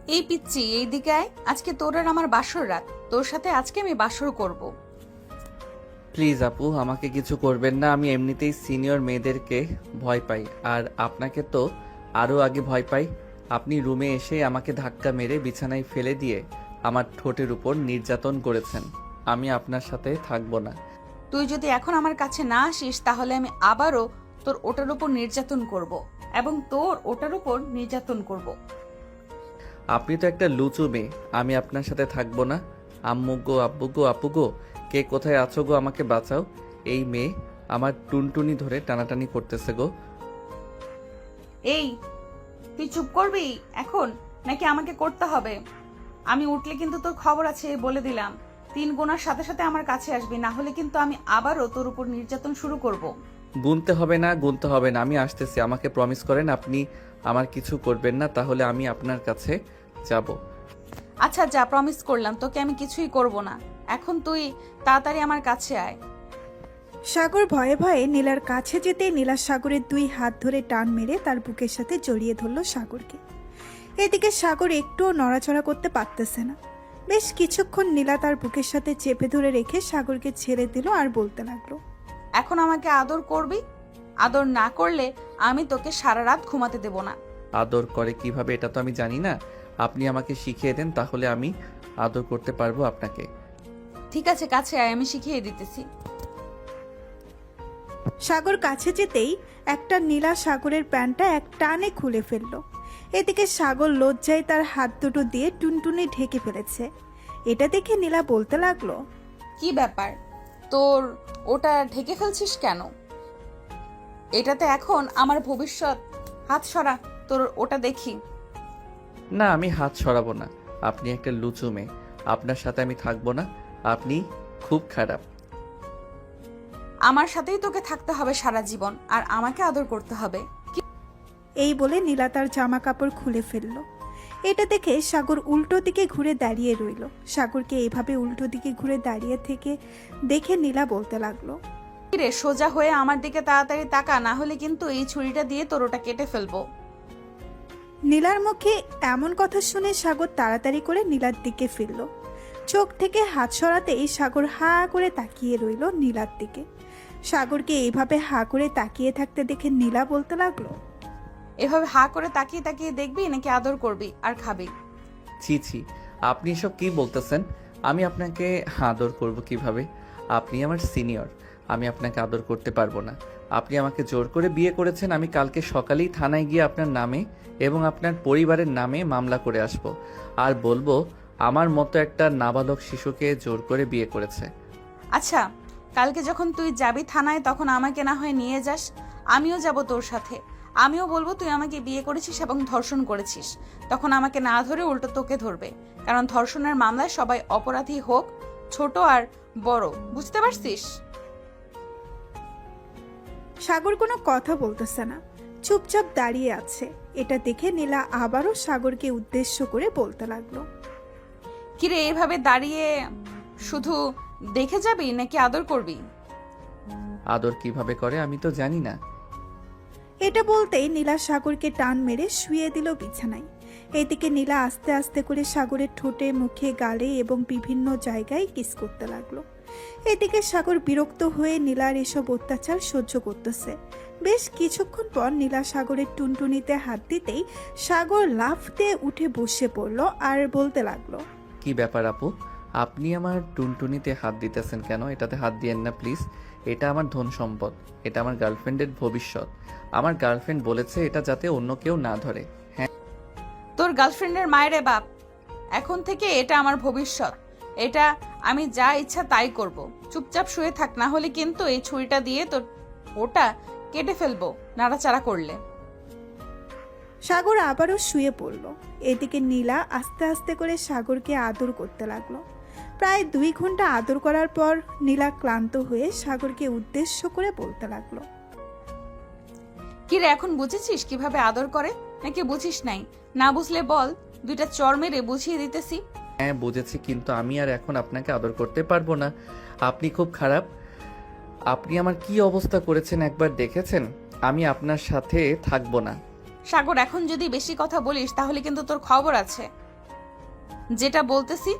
এই পিচ্ছি, এইদিকে আয়। আজকে তোর আর আমার বাসর রাত। তোর সাথে আজকে আমি বাসর করব। প্লিজ আপু, আমাকে কিছু করবেন না। আমি এমনিতেই সিনিয়র মেয়েদেরকে ভয় পাই, আর আপনাকে তো আরও আগে ভয় পাই। আপনি রুমে এসে আমাকে ধাক্কা মেরে বিছানায় ফেলে দিয়ে আমার ঠোঁটের উপর নির্যাতন করেছেন। আমি আপনার সাথে থাকবো না। তুই যদি এখন আমার কাছে না আসিস তাহলে আমি আবারও তোর ওটার উপর নির্যাতন করব এবং তোর ওটার উপর নির্যাতন করব। আপনি তো একটা লুচু মেয়ে, আমি আপনার সাথে থাকবো না। আম্মু গো, আব্বু গো, আপু গো, কে কোথায় আছো গো, আমাকে বাঁচাও। এই মেয়ে আমার টুনটুনি ধরে টানাটানি করতেছে গো। এই, তুই চুপ করবি এখন নাকি আমাকে করতে হবে? আমি উঠলে কিন্তু তোর খবর আছে, বলে দিলাম। 3 গোনার সাথে সাথে আমার কাছে আসবি, না হলে কিন্তু আমি আবারও তোর উপর নির্যাতন শুরু করব। গুনতে হবে না, গুনতে হবে না, আমি আসতেছি। আমাকে প্রমিস করেন আপনি আমার কিছু করবেন না, তাহলে আমি আপনার কাছে যাব। আচ্ছা যা, প্রমিস করলাম তোকে আমি কিছুই করব না। এখন তুই তাড়াতাড়ি আমার কাছে আয়। সাগর ভয়ে ভয়ে নীলার কাছে যেতে নীলা সাগরের 2 হাত ধরে টান মেরে তার বুকের সাথে জড়িয়ে ধরল সাগরকে। এদিকে সাগর একটুও নড়াচড়া করতে পারতেছে না। বেশ কিছুক্ষণ নীলা তার বুকের সাথে চেপে ধরে রেখে সাগরকে ছেড়ে দিল আর বলতে লাগলো, এখন আমাকে আদর করবি? আদর না করলে আমি তোকে সারা রাত ঘুমাতে দেব না। আদর করে কিভাবে এটা তো আমি জানি না। আপনি আমাকে শিখিয়ে দেন, তাহলে আমি আদর করতে পারবো আপনাকে। ঠিক আছে, কাছে আয়, আমি শিখিয়ে দিতেছি। সাগর কাছে যেতেই একটা নীলা সাগরের প্যান্টটা এক টানে খুলে ফেলল। এদিকে সাগর লজ্জায় তার হাত দুটো দিয়ে টুনটুনি ঢেকে ফেলেছে। এটা দেখে নীলা বলতে লাগলো, কি ব্যাপার, তোর ওটা ঢেকে ফেলছিস কেন? এটাতে এখন আমার ভবিষ্যৎ। হাত সরা, তোর ওটা দেখি। না, আমি হাত সরাবো না। আপনি একটা লুচু মেয়ে, আপনার সাথে আমি থাকবো না। আপনি খুব খারাপ। আমার সাথেই তোকে থাকতে হবে সারা জীবন, আর আমাকে আদর করতে হবে। এই বলে নীলা তার জামা কাপড় খুলে ফেলল। এটা দেখে সাগর উল্টো দিকে ঘুরে দাঁড়িয়ে রইল। সাগরকে এইভাবে উল্টো দিকে ঘুরে দাঁড়িয়ে থেকে দেখে নীলা বলতে লাগলো, রে, সোজা হয়ে আমার দিকে তাড়াতাড়ি তাকা, না হলে কিন্তু এই ছুরিটা দিয়ে তোর ওটা কেটে ফেলবো। নীলার মুখে এমন কথা শুনে সাগর তাড়াতাড়ি করে নীলার দিকে ফিরল। চোখ থেকে হাত সরাতেই সাগর হা করে তাকিয়ে রইল নীলার দিকে। সাগরকে এইভাবে হা করে তাকিয়ে থাকতে দেখে নীলা বলতে লাগলো, এভাবে হা করে তাকিয়ে তাকিয়ে দেখবি নাকি আদর করবি আর খাবি? ছি ছি, আপনি এসব কি বলতেছেন? আমি আপনাকে আদর করব কিভাবে? আপনি আমার সিনিয়র, আমি আপনাকে আদর করতে পারবো না। আপনি আমাকে জোর করে বিয়ে করেছেন। আমি কালকে সকালেই থানায় গিয়ে আপনার নামে এবং আপনার পরিবারের নামে মামলা করে আসব, আর বলবো আমার মতো একটা নাবালক শিশুকে জোর করে বিয়ে করেছে। আচ্ছা, কালকে যখন তুই যাবি থানায় তখন আমাকে না হয় নিয়ে যাস, আমিও যাব তোর সাথে। আমিও বলবো তুই আমাকে বিয়ে করেছিস এবং ধর্ষণ করেছিস। তখন আমাকে না ধরে উল্টো তোকে ধরবে, কারণ ধর্ষণের মামলায় সবাই অপরাধী, হোক ছোট আর বড়, বুঝতে পারছিস? সাগর কোনো কথা বলতেছে না, চুপচাপ দাঁড়িয়ে আছে। এটা দেখে নীলা আবারও সাগরকে উদ্দেশ্য করে বলতে লাগলো, কিরে, এভাবে দাঁড়িয়ে শুধু দেখে যাবি নাকি আদর করবি? আদর কিভাবে করে আমি তো জানি না। এটা বলতেই নীলা সাগরকে টান মেরে শুয়ে দিল বিছানায়। এদিকে নীলা আস্তে আস্তে করে সাগরের ঠোঁটে, মুখে, গালে এবং বিভিন্ন জায়গায় কিস করতে লাগলো। এদিকে সাগর বিরক্ত হয়ে নীলার এসব অত্যাচার সহ্য করতেছে। বেশ কিছুক্ষণ পর নীলা সাগরের টুনটুনিতে হাত দিতেই সাগর লাফ দিয়ে উঠে বসে পড়ল আর বলতে লাগলো, কি ব্যাপার আপু, আপনি আমার টুনটুনিতে হাত দিতেছেন কেন? এটাতে হাত দিয়েন না প্লিজ। এটা আমার ধন সম্পদ, এটা আমার গার্লফ্রেন্ডের ভবিষ্যৎ। আমার গার্লফ্রেন্ড বলেছে এটা যাতে অন্য কেউ না ধরে। হ্যাঁ, তোর গার্লফ্রেন্ডের মায়েরে বাপ, এখন থেকে এটা আমার ভবিষ্যৎ। এটা আমি যা ইচ্ছা তাই করব। চুপচাপ শুয়ে থাক, না হলে কিন্তু এই ছুরিটা দিয়ে তোর ওটা কেটে ফেলবো নাড়াচাড়া করলে। সাগর আবারও শুয়ে পড়ল। এদিকে নীলা আস্তে আস্তে করে সাগরকে আদর করতে লাগলো। প্রায় 2 ঘন্টা আদর করার পর নীলা ক্লান্ত হয়ে সাগরকে উদ্দেশ্য করে বলতে লাগলো, কিরে, এখন বুঝেছিস কিভাবে আদর করে নাকি বুঝিস নাই? না বুঝলে বল, 2টা চড় মেরে বুঝিয়ে দিতেছি। হ্যাঁ বুঝেছি, কিন্তু আমি আর এখন আপনাকে আদর করতে পারবো না। আপনি খুব খারাপ। আপনি আমার কি অবস্থা করেছেন একবার দেখেছেন? আমি আপনার সাথে থাকবো না। সাগর, এখন যদি বেশি কথা বলিস তাহলে কিন্তু তোর খবর আছে। যেটা বলতেছি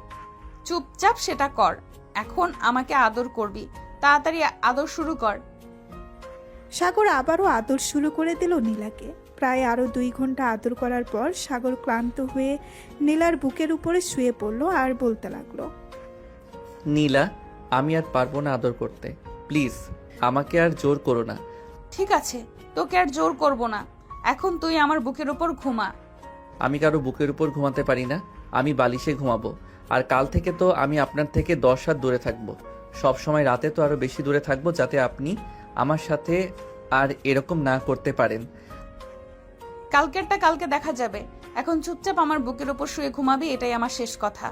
চুপচাপ সেটা কর। এখন আমাকে আদর করবি, তাড়াতাড়ি আদর শুরু কর। সাগর আবারও আদর শুরু করে দিল নীলাকে। প্রায় আরও 2 ঘন্টা আদর করার পর সাগর ক্লান্ত হয়ে নীলার বুকের উপরে শুয়ে পড়লো আর বলতে লাগলো, নীলা, আমি আর পারবো না আদর করতে। প্লিজ আমাকে আর জোর করো না। ঠিক আছে, তোকে আর জোর করব না। এখন তুই আমার বুকের উপর ঘুমা। আমি কারো বুকের উপর ঘুমাতে পারি না, আমি বালিশে ঘুমাবো। আর কাল থেকে তো আমি আপনার থেকে 10 হাত দূরে থাকবো। সব সময় রাতে তো আরো বেশি দূরে থাকবো, যাতে আপনি আমার সাথে আর এরকম না করতে পারেন। কালকেরটা কালকে দেখা যাবে। এখন চুপচাপ আমার বুকের উপর শুয়ে ঘুমাবি, এটাই আমার শেষ কথা।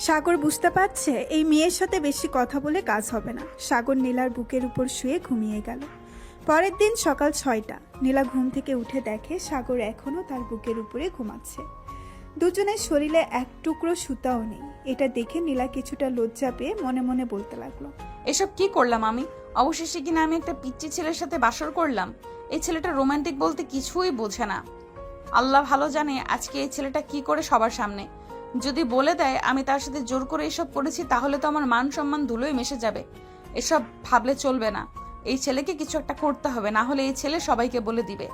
সাগর বুঝতে পারছে এই মেয়ের সাথে বেশি কথা বলে কাজ হবে না। সাগর নীলার বুকের উপর শুয়ে ঘুমিয়ে গেল। পরের দিন সকাল 6টা। নীলা ঘুম থেকে উঠে দেখে সাগর এখনও তার বুকের উপরে ঘুমাচ্ছে। দুজনের শরীরে এক টুকরো সুতাও নেই। এটা দেখে নীলা কিছুটা লজ্জা পেয়ে মনে মনে বলতে লাগলো, এসব কি করলাম আমি? অবশেষে কিনা আমি একটা পিচ্চি ছেলের সাথে বাসর করলাম। এই ছেলেটা রোমান্টিক বলতে কিছুই বোঝে না। আল্লাহ ভালো জানে আজকে এই ছেলেটা কি করে সবার সামনে। যদি বলে দেয় আমি তার সাথে জোর করে এসব করেছি, তাহলে তো আমার মান সম্মান ধুলোয় মিশে যাবে। এসব ভাবলে চলবে না। এই ছেলেকে কিছু একটা করতে হবে, না হলে এই ছেলে সবাইকে বলে দিবে।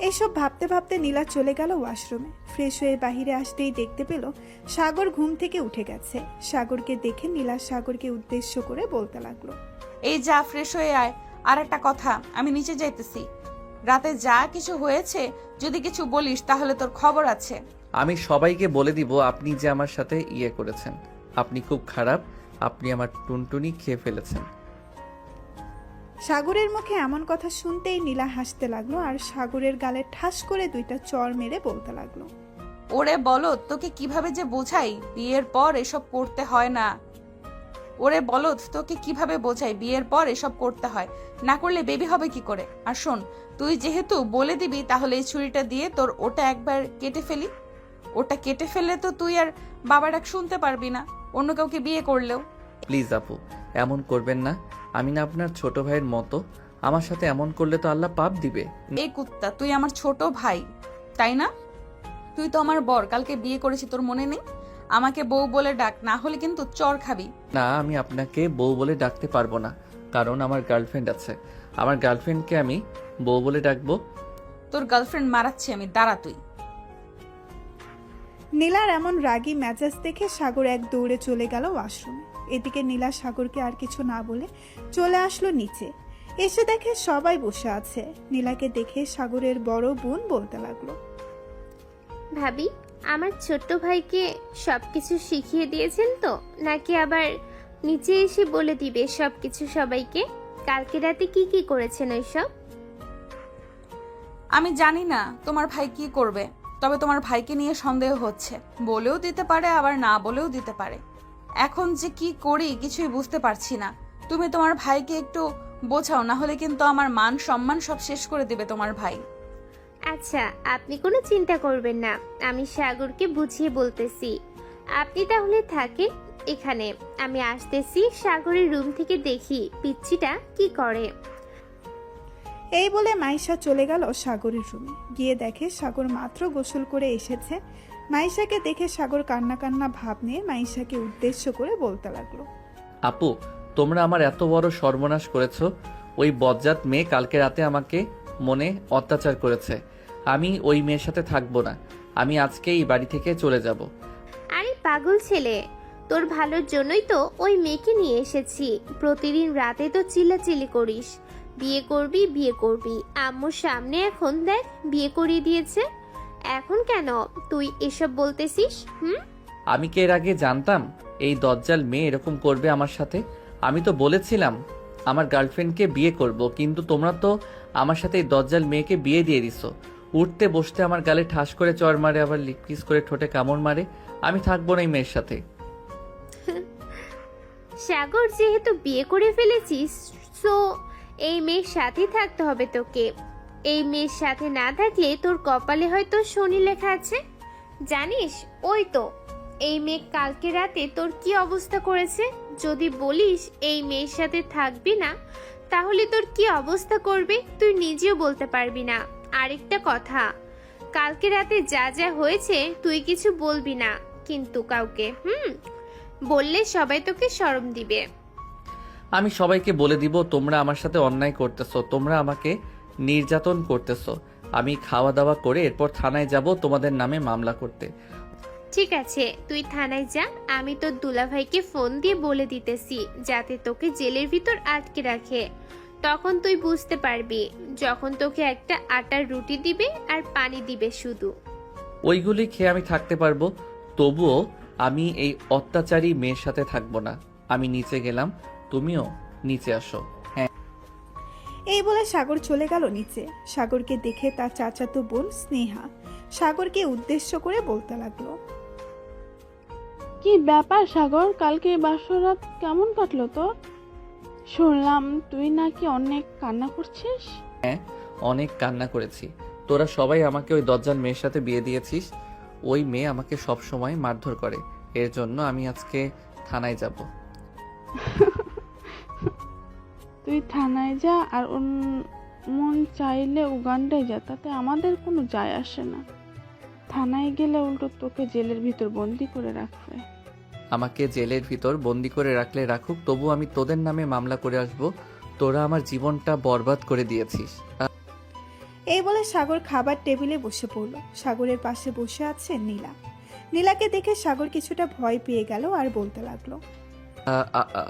এইসব ভাবতে ভাবতে নীলা চলে গেল ওয়াশরুমে। ফ্রেশ হয়ে বাহিরে আসতেই দেখতে পেল সাগর ঘুম থেকে উঠে গেছে। সাগরকে দেখে নীলা সাগরকে উদ্দেশ্য করে বলতে লাগলো, এই যা, ফ্রেশ হয়ে আয়। আর একটা কথা, আমি নিচে যাইতেছি। রাতে যা কিছু হয়েছে যদি কিছু বলিস তাহলে তোর খবর আছে। আমি সবাইকে বলে দিব আপনি যে আমার সাথে ইয়ে করেছেন। আপনি খুব খারাপ, আপনি আমার টুনটুনি খেয়ে ফেলেছেন। সাগরের মুখে এমন কথা শুনতেই নীলা হাসতে লাগলো আর সাগরের গালে ঠাস করে 2টা চড় মেরে বলতে লাগলো, ওরে বলদ, তোকে কিভাবে যে বোঝাই, বিয়ের পর এসব করতে হয় না। ওরে বলদ, তোকে কিভাবে বোঝাই, বিয়ের পর এসব করতে হয় না, করলে বেবি হবে কি করে। আর শোন, তুই যেহেতু বলে দিবি, তাহলে এই ছুরিটা দিয়ে তোর ওটা একবার কেটে ফেলি। ওটা কেটে ফেললে তো তুই আর বাবা ডাক শুনতে পারবি না, অন্য কাউকে বিয়ে করলেও। প্লিজ আপু, এমন করবেন না। আমি না আপনার ছোট ভাইয়ের মতো। আমার সাথে এমন করলে তো আল্লাহ পাপ দিবে। এই কুত্তা, তুই আমার ছোট ভাই তাই না? তুই তো আমার বর, কালকে বিয়ে করেছি, তোর মনে নেই? আমাকে বউ বলে ডাক, না হলে কিন্তু চর খাবি। না, আমি আপনাকে বউ বলে ডাকতে পারবো না, কারণ আমার গার্লফ্রেন্ড আছে। আমার গার্লফ্রেন্ডকে আমি বউ বলে ডাকবো? তোর গার্লফ্রেন্ড মারাচ্ছি আমি, দাঁড়া তুই। নীলার এমন রাগী মেজাজ দেখে সাগর এক দৌড়ে চলে গেল ওয়াশরুমে। এদিকে নীলা সাগরকে আর কিছু না বলে চলে আসলো নিচে। এসে দেখে সবাই বসে আছে। নীলাকে দেখে সাগরের বড় বোন বলতে লাগলো, ভাবি, আমার ছোট্ট ভাইকে সবকিছু শিখিয়ে দিয়েছেন তো, নাকি আবার নিচে এসে বলে দিবে সবকিছু সবাইকে? কালকে রাতে কি কি করেছেন ওইসব? আমি জানি না তোমার ভাই কি করবে, তবে তোমার ভাইকে নিয়ে সন্দেহ হচ্ছে। বলেও দিতে পারে, আবার না বলেও দিতে পারে। এখন যে কি করি কিছুই বুঝতে পারছি না। তুমি তোমার ভাইকে একটু বোঝাও, না হলে কিন্তু আমার মান সম্মান সব শেষ করে দিবে তোমার ভাই। আচ্ছা, আপনি কোনো চিন্তা করবেন না, আমি সাগরকে বুঝিয়ে বলতেছি। আপনি তাহলে থাকেন এখানে, আমি আসতেছি। সাগরের রুম থেকে দেখি পিচ্চিটা কি করে। এই বলে মাইশা চলে গেল সাগরের রুমে। গিয়ে দেখে সাগর মাত্র গোসল করে এসেছে। মাইশাকে দেখে সাগর কান্না কান্না ভাব নিয়ে মাইশাকে উদ্দেশ্য করে বলতে লাগলো, আপু, তোমরা আমার এত বড় সর্বনাশ করেছো। ওই বজ্জাত মেয়ে কালকে রাতে আমাকে মনে অত্যাচার করেছে। আমি ওই মেয়ের সাথে থাকবো না। আমি আজকে এই বাড়ি থেকে চলে যাব। আরে পাগল ছেলে, তোর ভালোর জন্যই তো ওই মেয়েকে নিয়ে এসেছি। প্রতিদিন রাতে তো চিল্লাচিল্লি করিস, বিয়ে করবি বিয়ে করবি। আম্মুর সামনে এখন দেখ বিয়ে করিয়ে দিয়েছে। এখন কেন তুই এসব বলতেছিস? আমি কি এর আগে জানতাম এই দজ্জাল মেয়ে এরকম করবে আমার সাথে? আমি তো বলেছিলাম আমার গার্লফ্রেন্ডকে বিয়ে করব, কিন্তু তোমরা তো আমার সাথে এই দজ্জাল মেয়েকে বিয়ে দিয়ে দিছো। উঠতে বসতে আমার গালে ঠাস করে চড় মারে, আবার লিপ কিস করে ঠোঁটে কামড় মারে। আমি থাকবো না এই মেয়ের সাথে। সাগর, যেহেতু বিয়ে করে ফেলেছিস, সো এই মেয়ের সাথে থাকতে হবে তোকে। এই মেয়ের সাথে না থাকলে তোর কপালে হয়তো শনি লেখা আছে। জানিস, ওই তো এই মেয়ে কালকে রাতে তোর কি অবস্থা করেছে। যদি বলিস এই মেয়ের সাথে থাকবি না, তাহলে তোর কি অবস্থা করবে তুই নিজেও বলতে পারবি না। আরেকটা কথা, কালকে রাতে যা যা হয়েছে তুই কিছু বলবি না কিন্তু কাউকে, বললে সবাই তোকে শরম দিবে। আমি সবাইকে বলে দিব তোমরা আমার সাথে অন্যায় করতেছো, তোমরা আমাকে নির্যাতন করতেছো। আমি খাওয়া দাওয়া করে এরপর থানায় যাব তোমাদের নামে মামলা করতে। ঠিক আছে, তুই থানায় যা, আমি তোর দুলাভাইকে ফোন দিয়ে বলে দিতেছি যাতে তোকে জেলের ভিতর আটকে রাখে। তখন তুই বুঝতে পারবি যখন তোকে একটা আটার রুটি দিবে আর পানি দিবে শুধু। ওইগুলি খেয়ে আমি থাকতে পারবো, তবুও আমি এই অত্যাচারী মেয়ের সাথে থাকবো না। আমি নিচে গেলাম, তুমিও নিচে আসো। হ্যাঁ। এই বলে সাগর চলে গেল নিচে। সাগরকে দেখে তার চাচাতো বোন স্নেহা সাগরকে উদ্দেশ্য করে বলতে লাগলো, কি ব্যাপার সাগর, কালকে বাসরাত কেমন কাটলো তোর? শুনলাম তুই নাকি অনেক কান্না করছিস। হ্যাঁ, অনেক কান্না করেছি। তোরা সবাই আমাকে ওই দজ্জাল মেয়ের সাথে বিয়ে দিয়েছিস। ওই মেয়ে আমাকে সব সময় মারধর করে, এর জন্য আমি আজকে থানায় যাব। তুই থানায় যা আর মন চাইলে উগান্ডায় যা, তাতে আমাদের কোনো যায় আসে না। থানায় গেলে উল্টো তোকে জেলের ভিতর বন্দি করে রাখবে। আমাকে জেলের ভিতর বন্দি করে রাখলে রাখুক, তবু আমি তোদের নামে মামলা করে আসব। তোরা আমার জীবনটা বরবাদ করে দিয়েছিস। এই বলে সাগর খাবার টেবিলে বসে পড়ল। সাগরের পাশে বসে আছে নীলা। নীলাকে দেখে সাগর কিছুটা ভয় পেয়ে গেল আর বলতে লাগলো,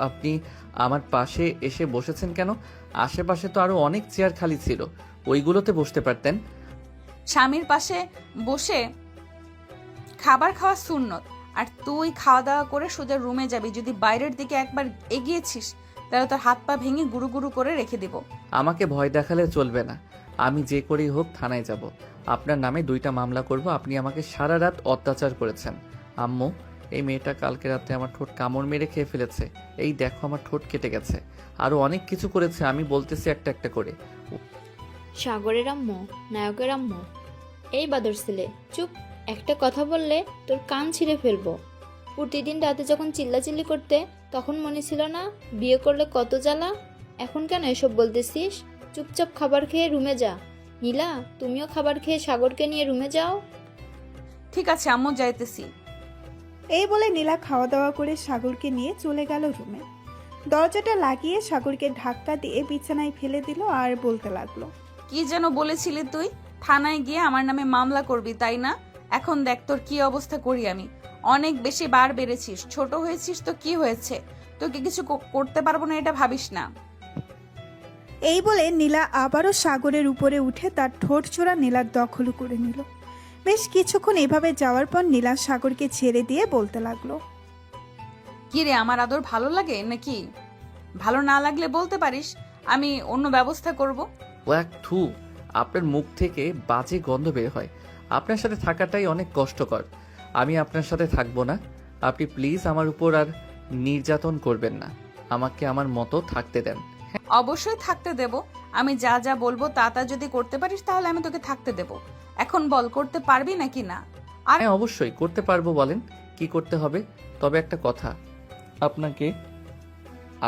আপনি আমার পাশে এসে বসেছেন কেন? আশেপাশে তো আরো অনেক চেয়ার খালি ছিল, ওইগুলোতে বসতে পারতেন। স্বামীর পাশে বসে খাবার খাওয়া সুন্নত, আর তুই খাওয়া দাওয়া করে সোজা রুমে যাবি। যদি বাইরের দিকে একবার এগিয়েছিস তাহলে তোর হাত পা ভেঙে গুরু গুরু করে রেখে দিব। আমাকে ভয় দেখালে চলবে না। আমি যে করেই হোক থানায় যাব। আপনার নামে 2টা মামলা করব। আপনি আমাকে সারা রাত অত্যাচার করেছেন। আম্মু, এই মেয়েটা কালকে রাতে আমার ঠোঁট কামড় মেরে খেয়ে ফেলেছে। এই দেখো আমার ঠোঁট কেটে গেছে। আরো অনেক কিছু করেছে, আমি বলতেছি একটা একটা করে। সাগরের আম্মু, নায়কের আম্মু। এই বাদর ছেলে, চুপ। একটা কথা বললে তোর কান ছিঁড়ে ফেলবো। প্রতিদিন রাতে যখন চিল্লাচিল্লি করতে তখন মনে ছিল না বিয়ে করলে কত জ্বালা? এখন কেন এসব বলতেছিস? চুপচাপ খাবার খেয়ে রুমে যা। নীলা, তুমিও খাবার খেয়ে সাগরকে নিয়ে রুমে যাও। ঠিক আছে আম্মু, যাইতেছি। এই বলে নীলা খাওয়া দাওয়া করে সাগরকে নিয়ে চলে গেল রুমে। দরজাটা লাগিয়ে সাগরকে ধাক্কা দিয়ে বিছানায় ফেলে দিল আর বলতে লাগলো, কি যেন বলেছিলি তুই? থানায় গিয়ে আমার নামে মামলা করবি, তাই না? এখন দেখ তোর কি অবস্থা করি আমি। অনেক বেশি বার বেড়েছিস, ছোট হয়েছিস তো কি হয়েছে? তোকে কিছু করতে পারবো না এটা ভাবিস না। এই বলে নীলা আবারও সাগরের উপরে উঠে তার ঠোঁট চোরা নীলার দখল করে নিল। বেশ কিছুক্ষণ এভাবে যাওয়ার পর নীলা সাগরকে ছেড়ে দিয়ে বলতে লাগলো, কি রে, আমার আদর ভালো লাগে নাকি? ভালো না লাগলে বলতে পারিস, আমি অন্য ব্যবস্থা করব। ওয়াক থু, আপনার মুখ থেকে বাজে গন্ধ বের হয়। আপনার সাথে থাকাটাই অনেক কষ্টকর। আমি আপনার সাথে থাকবো না। আপনি প্লিজ আমার উপর আর নির্যাতন করবেন না। আমাকে আমার মতো থাকতে দেন। অবশ্যই থাকতে দেব। আমি যা যা বলবো তা তা যদি করতে পারিস তাহলে আমি তোকে থাকতে দেব। এখন বল, করতে পারবি নাকি না? আর হ্যাঁ, অবশ্যই করতে পারবো। বলেন কি করতে হবে। তবে একটা কথা, আপনাকে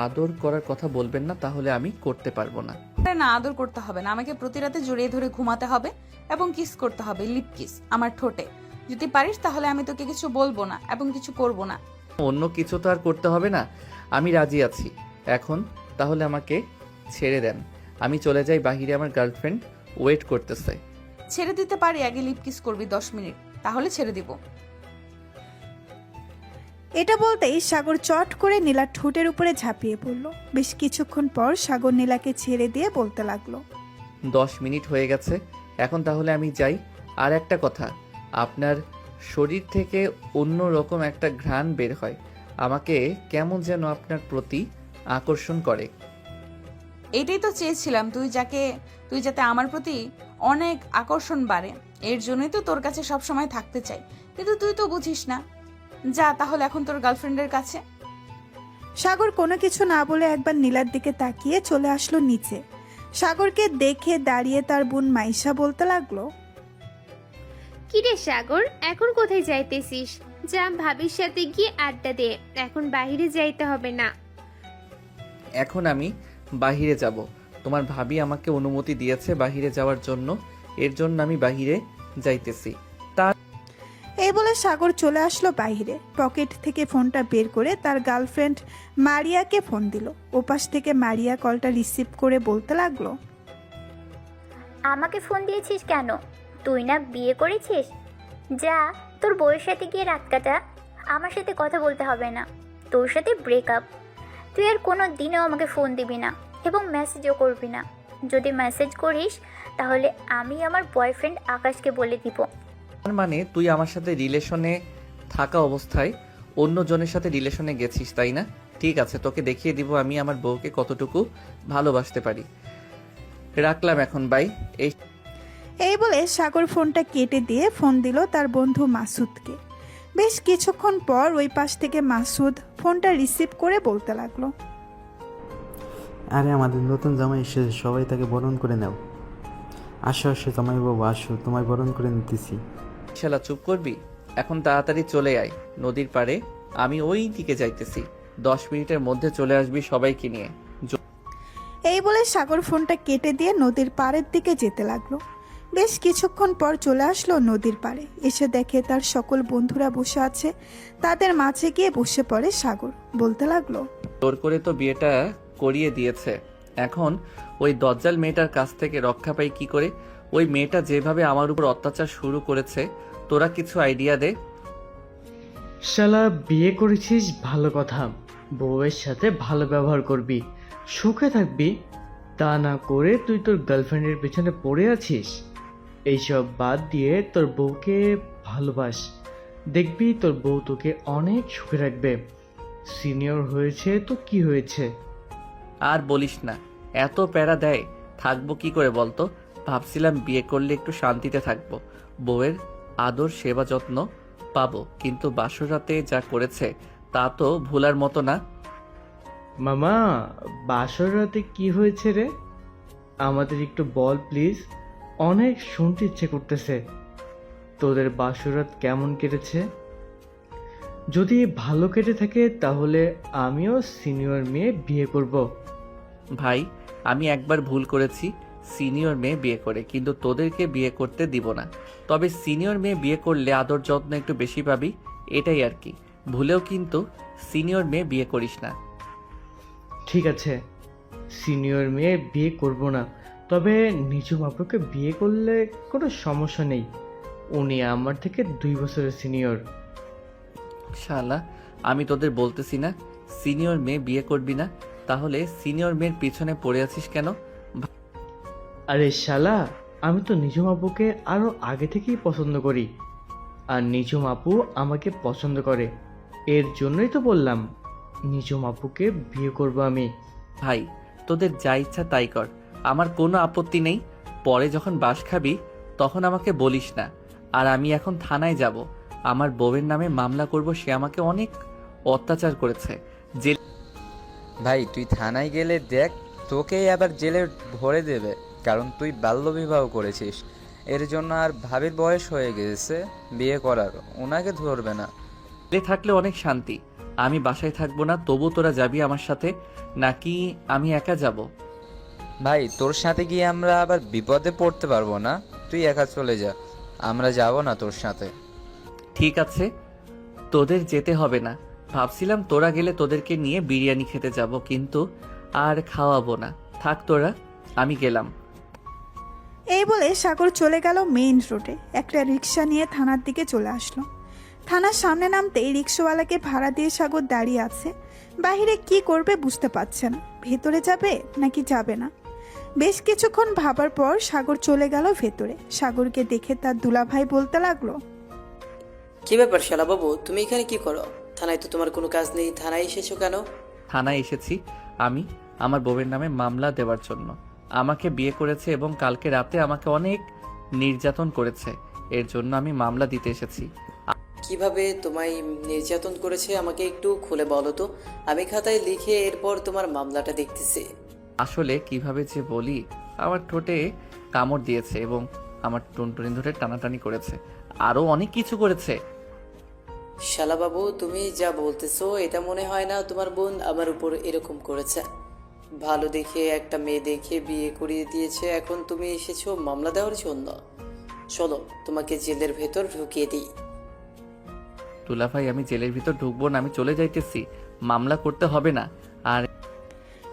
আদর করার কথা বলবেন না, তাহলে আমি করতে পারবো না। না, আদর করতে হবে না, আমাকে প্রতি রাতে জড়িয়ে ধরে ঘুমাতে হবে এবং কিস করতে হবে, লিপ কিস আমার ঠোঁটে। যদি পারিস তাহলে আমি তোকে কিছু বলবো না এবং কিছু করব না। অন্য কিছু তো আর করতে হবে না। আমি রাজি আছি। এখন তাহলে আমাকে ছেড়ে দেন, আমি চলে যাই বাহিরে। আমার গার্লফ্রেন্ড ওয়েট করতেছে। ছেড়ে দিতে পারি, আগে লিপ কিস করবি 10 মিনিট, তাহলে ছেড়ে দিব। এটা বলতেই সাগর চট করে নীলার ঠোঁটের উপরে ঝাঁপিয়ে পড়ল। বেশ কিছুক্ষণ পর সাগর নীলাকে ছেড়ে দিয়ে বলতে লাগলো, 10 মিনিট হয়ে গেছে, এখন তাহলে আমি যাই। আর একটা কথা, আপনার শরীর থেকে অন্য রকম একটা ঘ্রাণ বের হয়। আমাকে কেমন যেন আপনার প্রতি আকর্ষণ করে। এটাই তো চেয়েছিলাম, তুই যাতে আমার প্রতি অনেক আকর্ষণ বাড়ে। এর জন্যই তো তোর কাছে সব সময় থাকতে চাই, কিন্তু তুই তো বুঝিস না। যা তাহলে এখন তোর গার্লফ্রেন্ডের কাছে। সাগর কোনো কিছু না বলে একবার নীলার দিকে তাকিয়ে চলে আসলো নিচে। সাগরকে দেখে দাঁড়িয়ে তার বোন মাইশা বলতে লাগলো, কিরে সাগর, এখন কোথায় যাইতেছিস? যা ভাবির সাথে গিয়ে আড্ডা দে, এখন বাইরে যাইতে হবে না। এখন আমি বাহিরে যাব। তোমার ভাবি আমাকে অনুমতি দিয়েছে বাহিরে যাওয়ার জন্য, এর জন্য আমি বাহিরে যাইতেছি। এই বলে সাগর চলে আসলো বাইরে। পকেট থেকে ফোনটা বের করে তার গার্লফ্রেন্ড মারিয়াকে ফোন দিল। ওপাশ থেকে মারিয়া কলটা রিসিভ করে বলতে লাগলো, আমাকে ফোন দিয়েছিস কেন? তুই না বিয়ে করেছিস? যা, তোর বউয়ের সাথে গিয়ে রাত কাটা। আমার সাথে কথা বলতে হবে না, তোর সাথে ব্রেকআপ। তুই আর কোনো দিনও আমাকে ফোন দিবি না এবং মেসেজও করবি না। যদি মেসেজ করিস তাহলে আমি আমার বয়ফ্রেন্ড আকাশকে বলে দিব। তার মানে তুই আমার সাথে রিলেশনে থাকা অবস্থায় অন্য জনের সাথে রিলেশনে গেছিস, তাই না? ঠিক আছে, তোকে দেখিয়ে দিব আমি আমার বউকে কতটুকু ভালোবাসতে পারি। রাখলাম এখন, বাই। এই বলে সাগর ফোনটা কেটে দিয়ে ফোন দিল তার বন্ধু মাসুদকে। বেশ কিছুক্ষণ পর ওই পাশ থেকে মাসুদ ফোনটা রিসিভ করে বলতে লাগলো, আরে আমাদের নতুন জামাই এসেছে, সবাই তাকে বরণ করে নাও। আসো আসো জামাই বাবু আসো, তোমায় বরণ করে নিতেছি। শালা চুপ করবি? এখন তাড়াতাড়ি চলে আয় নদীর পাড়ে, আমি ওই দিকে যাইতেছি। 10 মিনিটের মধ্যে চলে আসবি সবাইকে নিয়ে। এই বলে সাগর ফোনটা কেটে দিয়ে নদীর পাড়ের দিকে যেতে লাগলো। বেশ কিছুক্ষণ পর চলে আসলো নদীর পাড়ে। এসে দেখে তার সকল বন্ধুরা বসে আছে। তাদের মাঝে গিয়ে বসে পড়ে সাগর। বলতে লাগলো, জোর করে তো বিয়েটা করিয়ে দিয়েছে, এখন ওই দজ্জাল মেয়েটার কাছ থেকে রক্ষা পাই কি করে? ওই মেয়েটা যেভাবে আমার উপর অত্যাচার শুরু করেছে, তোরা কিছু আইডিয়া দে। শালা বিয়ে করেছিস ভালো কথা, বউয়ের সাথে ভালো ব্যবহার করবি, সুখে থাকবি। তা না করে তুই তোর গার্লফ্রেন্ডের পেছনে পড়ে আছিস। এইসব বাদ দিয়ে তোর বউকে ভালোবাস, দেখবি তোর বউ তোকে অনেক সুখে রাখবে। সিনিয়র হয়েছে তো কি হয়েছে? আর বলিস না, এত প্যারা দেয়, থাকবো কি করে বলতো? ভাবছিলাম বিয়ে করলে একটু শান্তিতে থাকবো, বউয়ের আদর সেবা যত্ন পাবো, কিন্তু বাসরাতে যা করেছে তা তো ভুলার মতো না। মামা, বাসর রাতে কি হয়েছে রে? আমাদের একটু বল প্লিজ, অনেক শুনতে ইচ্ছে করতেছে। তোদের বাসরাত কেমন কেটেছে? যদি ভালো কেটে থাকে তাহলে আমিও সিনিয়র মেয়ে বিয়ে করব। ভাই, আমি একবার ভুল করেছি সিনিয়র মেয়ে বিয়ে করে, কিন্তু তোদেরকে বিয়ে করতে দিব না। তবে সিনিয়র মেয়ে বিয়ে করলে আদর যত্ন একটু বেশি পাবি, এটাই আর কি। ভুলেও কিন্তু সিনিয়র মেয়ে বিয়ে করিস না। ঠিক আছে, সিনিয়র মেয়ে বিয়ে করব না, তবে নিজুম আপুকে বিয়ে করলে কোনো সমস্যা নেই। উনি আমার থেকে 2 বছরের সিনিয়র। শালা, আমি তোদের বলতেছি না সিনিয়র মেয়ে বিয়ে করবি না, তাহলে সিনিয়র মেয়ের পিছনে পড়ে আছিস কেন? আরে শালা, আমি তো নিজুম আপুকে আরো আগে থেকেই পছন্দ করি, আর নিজুম আপু আমাকে পছন্দ করে। এর জন্যই তো বললাম নিজুম আপুকে বিয়ে করব আমি। ভাই, তোদের যা ইচ্ছা তাই কর, আমার কোনো আপত্তি নেই। পরে যখন বাস খাবি তখন আমাকে বলিস না। আর আমি এখন থানায় যাব, আমার বউয়ের নামে মামলা করব, সে আমাকে অনেক অত্যাচার করেছে। ভাই তুই থানায় গেলে দেখ, তোকেই আবার জেলে ভরে দেবে, কারণ তুই বাল্যবিবাহ করেছিস। এর জন্য আর ভাবির বয়স হয়ে গেছে বিয়ে করার, ওনাকে ধরবে না। জেলে থাকলে অনেক শান্তি, আমি বাসায় থাকবো না, তবু তোরা যাবি আমার সাথে, নাকি আমি একা যাব? ভাই তোর সাথে গিয়ে আমরা আবার বিপদে পড়তে পারবো না, তুই একা চলে যা, আমরা যাব না তোর সাথে। ঠিক আছে, তোদের যেতে হবে না। ভাবছিলাম তোরা গেলে তোদেরকে নিয়ে বিরিয়ানি খেতে যাব, কিন্তু আর খাওয়াবো না, থাক তোরা, আমি গেলাম। এই বলে সাগর চলে গেল মেইন রোডে। একটা রিক্সা নিয়ে থানার দিকে চলে আসলো। থানার সামনে নামতেই রিক্সাওয়ালাকে ভাড়া দিয়ে সাগর দাঁড়িয়ে আছে। বাহিরে কি করবে বুঝতে পারছে না, ভেতরে যাবে নাকি যাবে না। বেশ কিছুক্ষণ ভাবার পর সাগর চলে গেল ভেতরে। সাগরকে দেখে তার দুলাভাই বলতে লাগলো, কি ব্যাপার শালাবাবু, তুমি এখানে কি করো? থানায় তো তোমার কোনো কাজ নেই, থানায় এসেছো কেন? থানায় এসেছি আমি আমার বউয়ের নামে মামলা দেওয়ার জন্য। আমাকে বিয়ে করেছে এবং কালকে রাতে আমাকে অনেক নির্যাতন করেছে, এর জন্য আমি মামলা দিতে এসেছি। কিভাবে তোমায় নির্যাতন করেছে আমাকে একটু খুলে বলো তো, আমি খাতায় লিখে এরপর তোমার মামলাটা দেখতেছি। আসলে কিভাবে যে বলি, আমার ঠোঁটে কামড় দিয়েছে এবং আমার টুনটুনি ধরে টানাটানি করেছে, আরো অনেক কিছু করেছে। শালাবাবু, তুমি যা বলতেছো এটা মনে হয় না তোমার বোন আমার উপর এরকম করেছে। ভালো দেখে একটা মেয়ে দেখে বিয়ে করিয়ে দিয়েছে, এখন তুমি এসেছো মামলা দেওয়ার জন্য? চলো তোমাকে জেলের ভেতর ঢুকিয়ে দিই। দুলাভাই আমি জেলের ভিতর ঢুকবো না, আমি চলে যাইতেছি, মামলা করতে হবে না। আর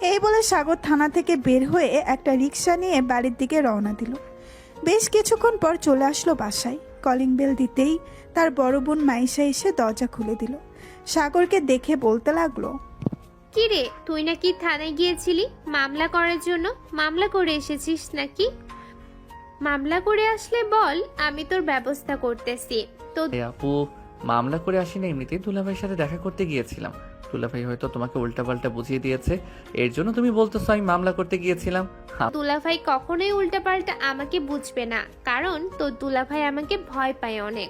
এই বলে সাগর থানা থেকে বের হয়ে একটা রিক্সা নিয়ে বাড়ির দিকে রওনা দিল। বেশ কিছুক্ষণ পর চলে আসলো বাসায়। কলিং বেল দিতেই তার বড় বোন মাইশা এসে দরজা খুলে দিল। সাগরকে দেখে বলতে লাগলো, কি রে, তুই নাকি থানায় গিয়েছিলি মামলা করার জন্য? মামলা করে এসেছিস নাকি? মামলা করে আসলে বল, আমি তোর ব্যবস্থা করতেছি। তো আপু মামলা করে আসিনি, এমনিতেই দুলাভাইয়ের সাথে দেখা করতে গিয়েছিলাম। দুলাভাই হয়তো তোমাকে উল্টাপাল্টা বুঝিয়ে দিয়েছে, এর জন্য তুমি বলতেছো আমি মামলা করতে গিয়েছিলাম। দুলাভাই কখনোই উল্টাপাল্টা আমাকে বুঝবে না, কারণ তোর দুলাভাই আমাকে ভয় পায় অনেক।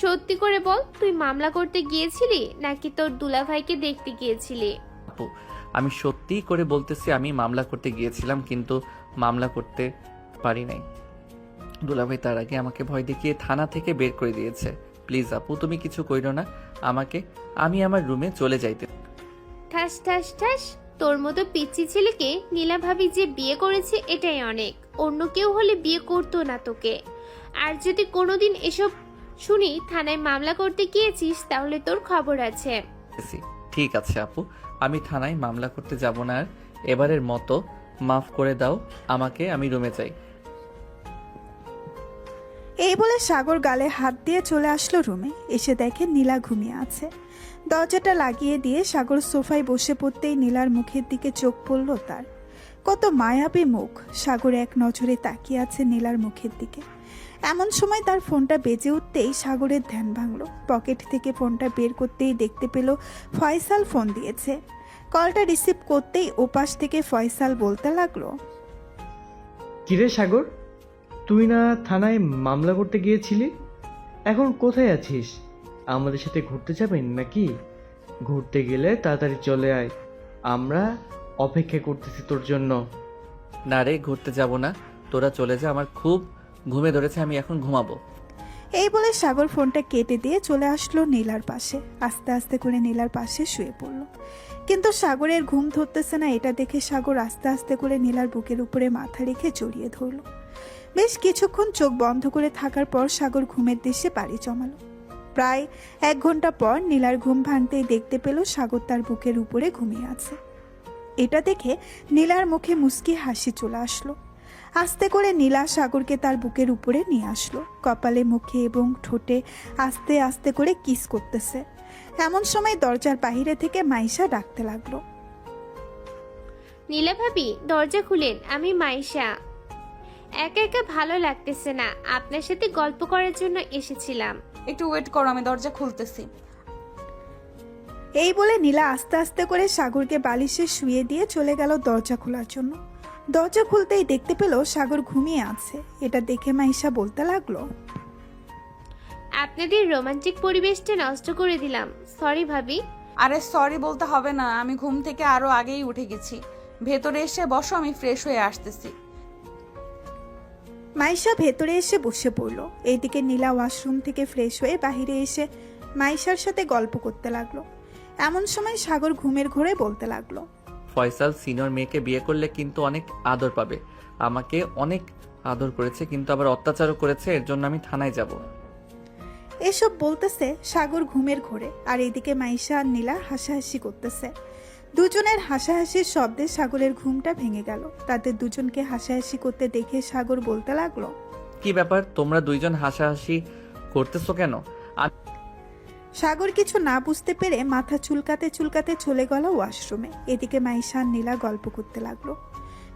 সত্যি করে বল, তুই মামলা করতে গিয়েছিলি নাকি তোর দুলাভাইকে দেখতে গিয়েছিলি? আপু আমি সত্যিই করে বলতেছি আমি মামলা করতে গিয়েছিলাম, কিন্তু মামলা করতে পারি নাই। দুলাভাই তার আগে আমাকে ভয় দেখিয়ে থানা থেকে বের করে দিয়েছে। প্লিজ আপু তুমি কিছু কইরো না আমাকে, আমি আমার রুমে চলে যাইতে। ঠাস ঠাস ঠাস, তোর মতো পিচ্চি ছেলেকে নীলা ভাবি যে বিয়ে করেছে এটাই অনেক। অন্য কেউ হলে বিয়ে করতো না তোকে। আর যদি কোনোদিন এসব শুনি থানায় মামলা করতে গিয়েছিস, তাহলে তোর খবর আছে। ঠিক আছে আপু, আমি থানায় মামলা করতে যাব না আর। এবারের মতো মাফ করে দাও আমাকে, আমি রুমে যাই। এই বলে সাগর গালে হাত দিয়ে চলে আসলো রুমে। এসে দেখে নীলা ঘুমিয়ে আছে। দরজাটা লাগিয়ে দিয়ে সাগর সোফায় বসে পড়তেই নীলার মুখের দিকে চোখ পড়ল তার। কত মায়াবী মুখ! সাগর এক নজরে তাকিয়ে আছে নীলার মুখের দিকে। এমন সময় তার ফোনটা বেজে উঠতেই সাগরের ধ্যান ভাঙলো। পকেট থেকে ফোনটা বের করতেই দেখতে পেল ফয়সাল ফোন দিয়েছে। কলটা রিসিভ করতেই ওপাশ থেকে ফয়সাল বলতে লাগলো, কিরে সাগর, তুই না থানায় মামলা করতে গিয়েছিলি? এখন কোথায় আছিস? আমাদের সাথে ঘুরতে যাবেন নাকি? ঘুরতে গেলে তাড়াতাড়ি চলে আয়, আমরা অপেক্ষা করতেছি তোর জন্য। না রে, ঘুরতে যাব না, তোরা চলে যা, আমার খুব ঘুমে ধরেছে, আমি এখন ঘুমাবো। এই বলে সাগর ফোনটা কেটে দিয়ে চলে আসলো নীলার পাশে। আস্তে আস্তে করে নীলার পাশে শুয়ে পড়ল। কিন্তু সাগরের ঘুম ধরতেছে না। এটা দেখে সাগর আস্তে আস্তে করে নীলার বুকের উপরে মাথা রেখে জড়িয়ে ধরল। বেশ কিছুক্ষণ চোখ বন্ধ করে থাকার পর সাগর ঘুমের দেশে পাড়ি জমালো। প্রায় 1 ঘন্টা পর নীলার ঘুম ভাঙতেই দেখতে পেল সাগর তার বুকের উপরে ঘুমিয়ে আছে। এটা দেখে নীলার মুখে মুস্কি হাসি চলে আসলো। আস্তে করে নীলা সাগরকে তার বুকের উপরে নিয়ে আসলো। কপালে, মুখে এবং ঠোঁটে আস্তে আস্তে করে কিস করতেছে। এমন সময় দরজার বাইরে থেকে মাইশা ডাকতে লাগলো, নীলা ভাবি দরজা খুলেন, আমি মাইশা। একা একা ভালো লাগতেছে না, আপনার সাথে গল্প করার জন্য এসেছিলাম। একটু ওয়েট করো, আমি দরজা খুলতেছি। এই বলে নীলা আস্তে আস্তে করে সাগরকে বালিশে শুয়ে দিয়ে চলে গেল দরজা খোলার জন্য। দরজা খুলতেই দেখতে পেল সাগর ঘুমিয়ে আছে। এটা দেখে মাইশা বলতে লাগলো, আপনাদের রোমান্টিক পরিবেশটা নষ্ট করে দিলাম, সরি ভাবি। আরে সরি বলতে হবে না, আমি ঘুম থেকে আরো আগেই উঠে গেছি। ভেতরে এসে বসো, আমি ফ্রেশ হয়ে আসতেছি। মাইশা ভেতরে এসে বসে পড়ল। এইদিকে নীলা ওয়াশরুম থেকে ফ্রেশ হয়ে বাইরে এসে মাইশার সাথে গল্প করতে লাগলো। এমন সময় সাগর ঘুমের ঘোরে বলতে লাগলো, ফয়সাল সিনিয়র মেয়েকে বিয়ে করলে কিন্তু অনেক আদর পাবে। আমাকে অনেক আদর করেছে, কিন্তু আবার অত্যাচারও করেছে, এর জন্য আমি থানায় যাব। এসব বলতেছে সাগর ঘুমের ঘোরে। আর এদিকে মাইশা আর নীলা হাসাহাসি করতেছে। দুজনের হাসাহাসির শব্দে সাগরের ঘুমটা ভেঙে গেল। তাদের দুজনকে হাসাহাসি করতে দেখে সাগর বলতে লাগলো, কি ব্যাপার, তোমরা দুইজন হাসাহাসি করতেছো কেন? সাগর কিছু না বুঝতে পেরে মাথা চুলকাতে চুলকাতে চলে গেল ওয়াশরুমে। এদিকে মাইশা আর নীলা গল্প করতে লাগলো।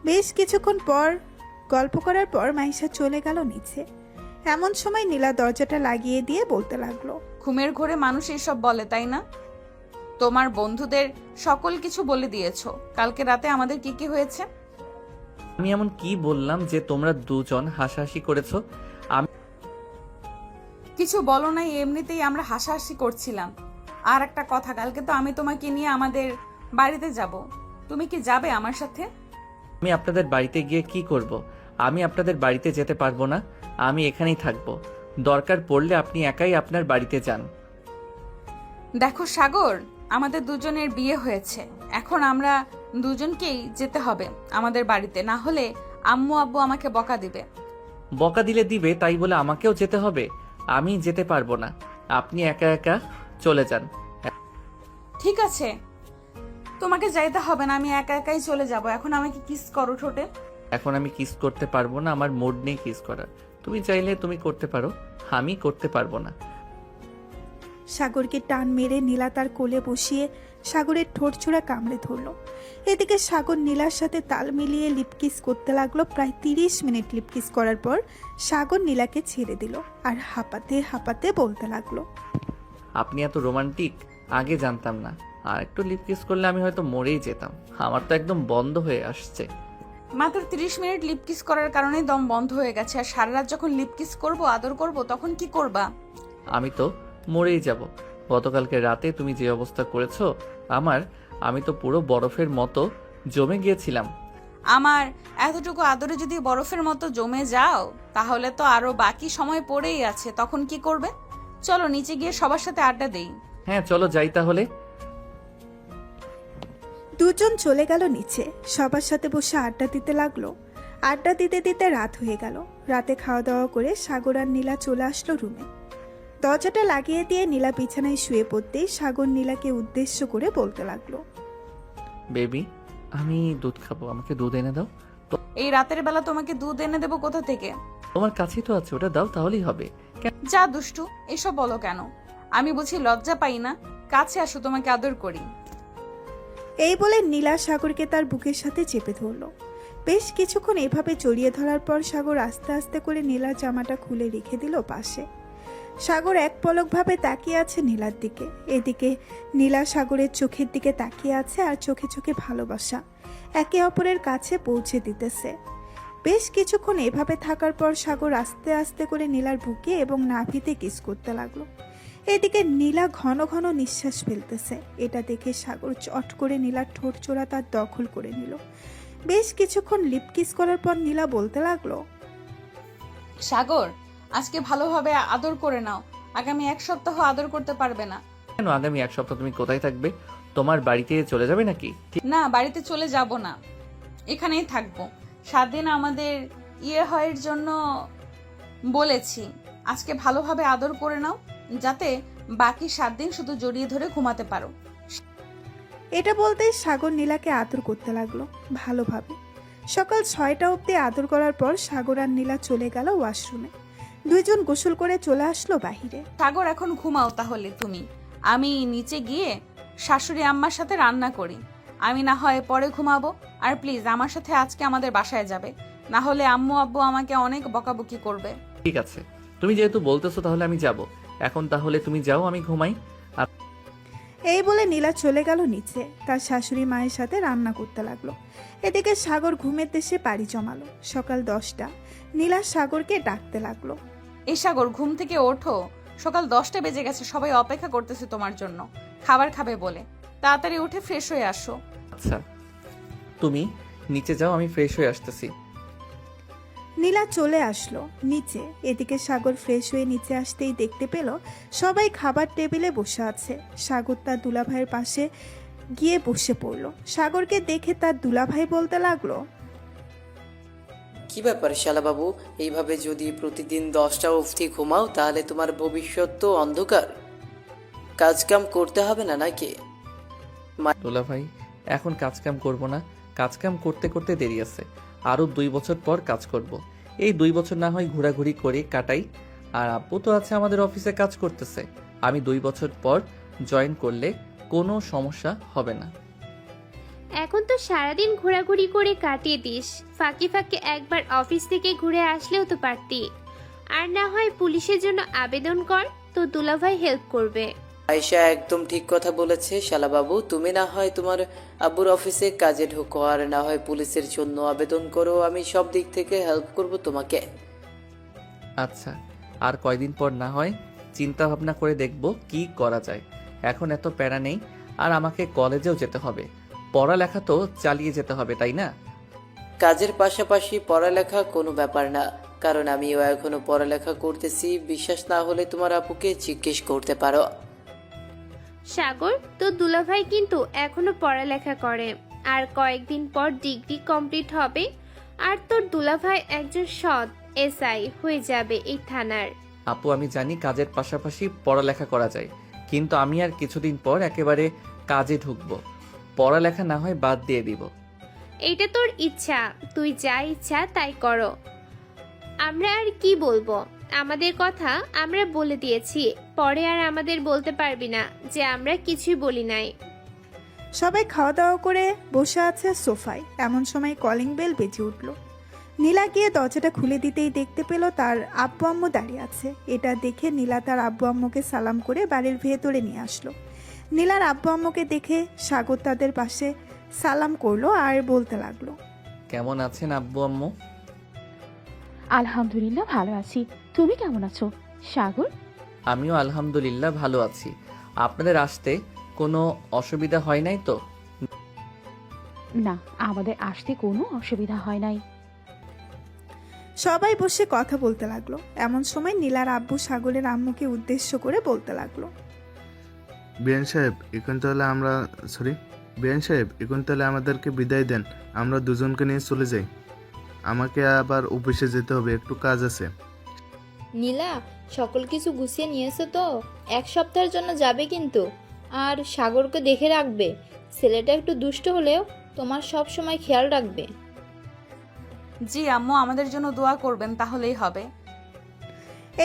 বেশ কিছুক্ষণ পর গল্প করার পর মাইশা চলে গেল নিচে। এমন সময় নীলা দরজাটা লাগিয়ে দিয়ে বলতে লাগলো, ঘুমের ঘোরে মানুষ এসব বলে, তাই না? তোমার বন্ধুদের সকল কিছু বলে দিয়েছো কালকে রাতে আমাদের কি কি হয়েছে। আমি এমন কি বললাম যে তোমরা দুজন হাসাহাসি করেছো? কিছু বলো নাই, এমনিতেই আমরা হাসাহাসি করছিলাম। আর একটা কথা, কালকে তো আমি তোমাকে নিয়ে আমাদের বাড়িতে যাব, তুমি কি যাবে আমার সাথে? আমি আপনাদের বাড়িতে গিয়ে কি করব? আমি আপনাদের বাড়িতে যেতে পারবো না, আমি এখানেই থাকবো। দরকার পড়লে আপনি একাই আপনার বাড়িতে যান। দেখো সাগর, আমাদের দুজনের বিয়ে হয়েছে, এখন আমরা দুজনকেই যেতে হবে আমাদের বাড়িতে, না হলে আম্মু আব্বু আমাকে বকা দিবে। বকা দিলে দিবে তাই বলে আমাকেও যেতে হবে? আমি যেতে পারবো না, আপনি একা একা চলে যান। ঠিক আছে, তোমাকে যাইতে হবে না, আমি একা একাই চলে যাব। এখন আমাকে কিস করো ঠোঁটে। এখন আমি কিস করতে পারবো না, আমার মুড নেই কিস করার। তুমি চাইলে তুমি করতে পারো, আমি করতে পারবো না। সাগরকে টান মেরে নীলা তার কোলে বসিয়ে সাগরের ঠোঁট ছোড়া কামড়ে ধরলো। এদিকে সাগর নীলার সাথে তাল মিলিয়ে লিপকিস করতে লাগলো। প্রায় 30 মিনিট লিপকিস করার পর সাগর নীলাকে ছেড়ে দিল আর হাঁপাতে হাঁপাতে বলতে লাগলো, আপনি এত রোমান্টিক, আগে জানতাম না। আর একটু লিপ কিস করলে আমি হয়তো মরেই যেতাম। আমার তো একদম বন্ধ হয়ে আসছে। মাত্র 30 মিনিট লিপ কিস করার কারণেই দম বন্ধ হয়ে গেছে। আর সারা রাত যখন লিপ কিস করবো, আদর করব, তখন কি করবা? আমি তো মরেই যাব। গতকালকে রাতে তুমি যে অবস্থা করেছো আমি তো পুরো বরফের মতো জমে গিয়েছিলাম। আমার এতটুকু আদরে যদি বরফের মতো জমে যাও, তাহলে তো আরো বাকি সময় পড়েই আছে। তখন কি করবে? চলো নিচে গিয়ে সবার সাথে আড্ডা দেই। হ্যাঁ চলো যাই তাহলে। দুজন চলে গেল নিচে, সবার সাথে বসে আড্ডা দিতে লাগলো। আড্ডা দিতে দিতে রাত হয়ে গেল। রাতে খাওয়া দাওয়া করে সাগর আর নীলা চলে আসলো রুমে। দরজাটা লাগিয়ে দিয়ে নীলা বিছানায় শুয়ে পড়তেই সাগর নীলাকে উদ্দেশ্য করে বলতে লাগলো, বেবি আমি দুধ খাবো, আমাকে দুধ এনে দাও। এই রাতের বেলা তোমাকে দুধ এনে দেবো কোথা থেকে? তোমার কাছেই তো আছে, ওটা দাও তাহলেই হবে। যা দুষ্টু, এসব বলো কেন? আমি বুঝি লজ্জা পাই না? কাছে আসো, তোমাকে আদর করি। এই বলে নীলা সাগরকে তার বুকের সাথে চেপে ধরলো। বেশ কিছুক্ষণ এভাবে জড়িয়ে ধরার পর সাগর আস্তে আস্তে করে নীলার জামাটা খুলে রেখে দিল পাশে। সাগর এক পলকভাবে তাকিয়ে আছে নীলার দিকে। এদিকে নীলা সাগরের চোখের দিকে তাকিয়ে আছে আর চোখে চোখে ভালোবাসা একে অপরের কাছে পৌঁছে দিতেছে। বেশ কিছুক্ষণ এভাবে থাকার পর সাগর আস্তে আস্তে করে নীলার বুকে এবং নাভিতে কিস করতে লাগলো। এদিকে নীলা ঘন ঘন নিঃশ্বাস ফেলতেছে। এটা দেখে সাগর চট করে নীলার ঠোঁট চোরা তার দখল করে নিল। বেশ কিছুক্ষণ লিপ কিস করার পর নীলা বলতে লাগলো, সাগর, আজকে ভালোভাবে আদর করে নাও। আগামী 1 সপ্তাহ আদর করতে পারবে না। কেন? আগামী 1 সপ্তাহ তুমি কোথায় থাকবে? তোমার বাড়িতে চলে যাবে নাকি? না, বাড়িতে চলে যাব না, এখানেই থাকবো। 7 দিন আমাদের হওয়ার জন্য বলেছি। আজকে ভালোভাবে আদর করে নাও, যাতে বাকি 7 দিন শুধু জড়িয়ে ধরে ঘুমাতে পারো। এটা বলতেই সাগর নীলাকে আদর করতে লাগলো ভালোভাবে। সকাল 6টা অবধি আদর করার পর সাগর আর নীলা চলে গেল ওয়াশরুমে। দুইজন গোসল করে চলে আসলো বাহিরে। সাগর, এখন ঘুমাও তাহলে তুমি। আমি নিচে গিয়ে শাশুড়ি আম্মার সাথে রান্না করি। আমি না হয় পরে ঘুমাবো। আর প্লিজ আমার সাথে আজকে আমাদের বাসায় যাবে, না হলে আম্মু আব্বু আমাকে অনেক বকাবকি করবে। ঠিক আছে, তুমি যেহেতু বলতেছো তাহলে আমি যাব। এখন তাহলে তুমি যাও, আমি ঘুমাই। এই বলে নীলা চলে গেল নিচে, তার শাশুড়ি মায়ের সাথে রান্না করতে লাগলো। এদিকে সাগর ঘুমের দেশে পাড়ি জমালো। সকাল 10টা, নীলা সাগরকে ডাকতে লাগলো, এই সাগর, ঘুম থেকে ওঠো। সকাল 10টা বেজে গেছে, সবাই অপেক্ষা করতেছে তোমার জন্য খাবার খাবে বলে। তাড়াতাড়ি উঠে ফ্রেশ হয়ে আসো। আচ্ছা, তুমি নিচে যাও, আমি ফ্রেশ হয়ে আসতেছি। নীলা চলে আসলো নিচে। এদিকে সাগর ফ্রেশ হয়ে নিচে আসতেই দেখতে পেল সবাই খাবার টেবিলে বসে আছে। সাগর তার দুলাভাইয়ের পাশে গিয়ে বসে পড়লো। সাগরকে দেখে তার দুলাভাই বলতে লাগলো, কি ব্যাপার শালাবাবু, এইভাবে যদি প্রতিদিন 10টা অবধি ঘুমাও তাহলে তোমার ভবিষ্যৎ তো অন্ধকার। কাজকাম করতে হবে না নাকি? দোলা ভাই, এখন কাজকাম করব না। কাজকাম করতে করতে দেরি আছে, আরও 2 বছর পর কাজ করব। এই 2 বছর না হয় ঘোরাঘুরি করে কাটাই। আর আব্বু তো আছে আমাদের অফিসে কাজ করতেছে। আমি 2 বছর পর জয়েন করলে কোনো সমস্যা হবে না। এখন তো সারাদিন ঘোরাঘুরি করে কাটিয়ে দিস, ফাঁকে ফাঁকে একবার অফিস থেকে ঘুরে আসলেও তো পারতি। আর না হয় পুলিশের জন্য আবেদন কর, তো দুলাভাই হেল্প করবে। আয়শা একদম ঠিক কথা বলেছে শালাবাবু। তুমি না হয় তোমার আব্বুর অফিসে কাজে ঢোকো, আর না হয় পুলিশের জন্য আবেদন করো। আমি সব দিক থেকে হেল্প করব তোমাকে। আচ্ছা, আর কয়দিন পর না হয় চিন্তা ভাবনা করে দেখব কি করা যায়। এখন এত প্যারা নেই। আর আমাকে কলেজেও যেতে হবে, পড়ালেখা তো চালিয়ে যেতে হবে, তাই না? কাজের পাশাপাশি পড়ালেখা কোনো ব্যাপার না, কারণ আমিও এখনো পড়ালেখা করতেছি। বিশ্বাস না হলে তোমার আপুকে জিজ্ঞেস করতে পারো। সাগর, তোর দুলাভাই কিন্তু এখনো পড়ালেখা করে, আর কয়েকদিন পর ডিগ্রি কমপ্লিট হবে। আর তোর দুলাভাই একজন সৎ এসআই হয়ে যাবে এই থানার। আপু আমি জানি কাজের পাশাপাশি পড়ালেখা করা যায়, কিন্তু আমি আর কিছুদিন পর একেবারে কাজে ঢুকবো। পড়ালেখা না হয় বাদ দিয়ে দিব। এইটা তোর ইচ্ছা, তুই যা ইচ্ছা তাই করো। আমরা আর কি বলবো, আমাদের কথা আমরা বলে দিয়েছি, পরে আর আমাদের বলতে পারবি না যে আমরা কিছুই বলি নাই। সবাই খাওয়া দাওয়া করে বসে আছে সোফায়। এমন সময় কলিং বেল বেজে উঠল। নীলা গিয়ে দরজাটা খুলে দিতেই দেখতে পেল তার আব্বু আম্মু দাঁড়িয়ে আছে। এটা দেখে নীলা তার আব্বু আম্মুকে সালাম করে বাড়ির ভেতরে নিয়ে আসলো। নীলার আব্বু আম্মুকে দেখে সাগর তাদের পাশে সালাম করলো আর বলতে লাগলো, কেমন আছেন আব্বু আম্মু? আলহামদুলিল্লাহ ভালো আছি, তুমি কেমন আছো সাগর? আমিও আলহামদুলিল্লাহ ভালো আছি। আপনাদের আসতে কোনো অসুবিধা হয় নাই তো? না, আমাদের আসতে কোনো অসুবিধা হয় নাই। সবাই বসে কথা বলতে লাগলো। এমন সময় নীলার আব্বু সাগরের আম্মুকে উদ্দেশ্য করে বলতে লাগলো, বিয়ান সাহেব এখন তাহলে আমাদেরকে বিদায় দেন, আমরা দুজনকে নিয়ে চলে যাই। আমাকে আবার অফিসে যেতে হবে, একটু কাজ আছে। নীলা সকল কিছু গুছিয়ে নিয়েছে তো? 1 সপ্তাহের জন্য যাবে কিন্তু। আর সাগরকে দেখে রাখবে, ছেলেটা একটু দুষ্ট হলেও তোমার সব সময় খেয়াল রাখবে। জি আম্মু, আমাদের জন্য দোয়া করবেন, তাহলেই হবে।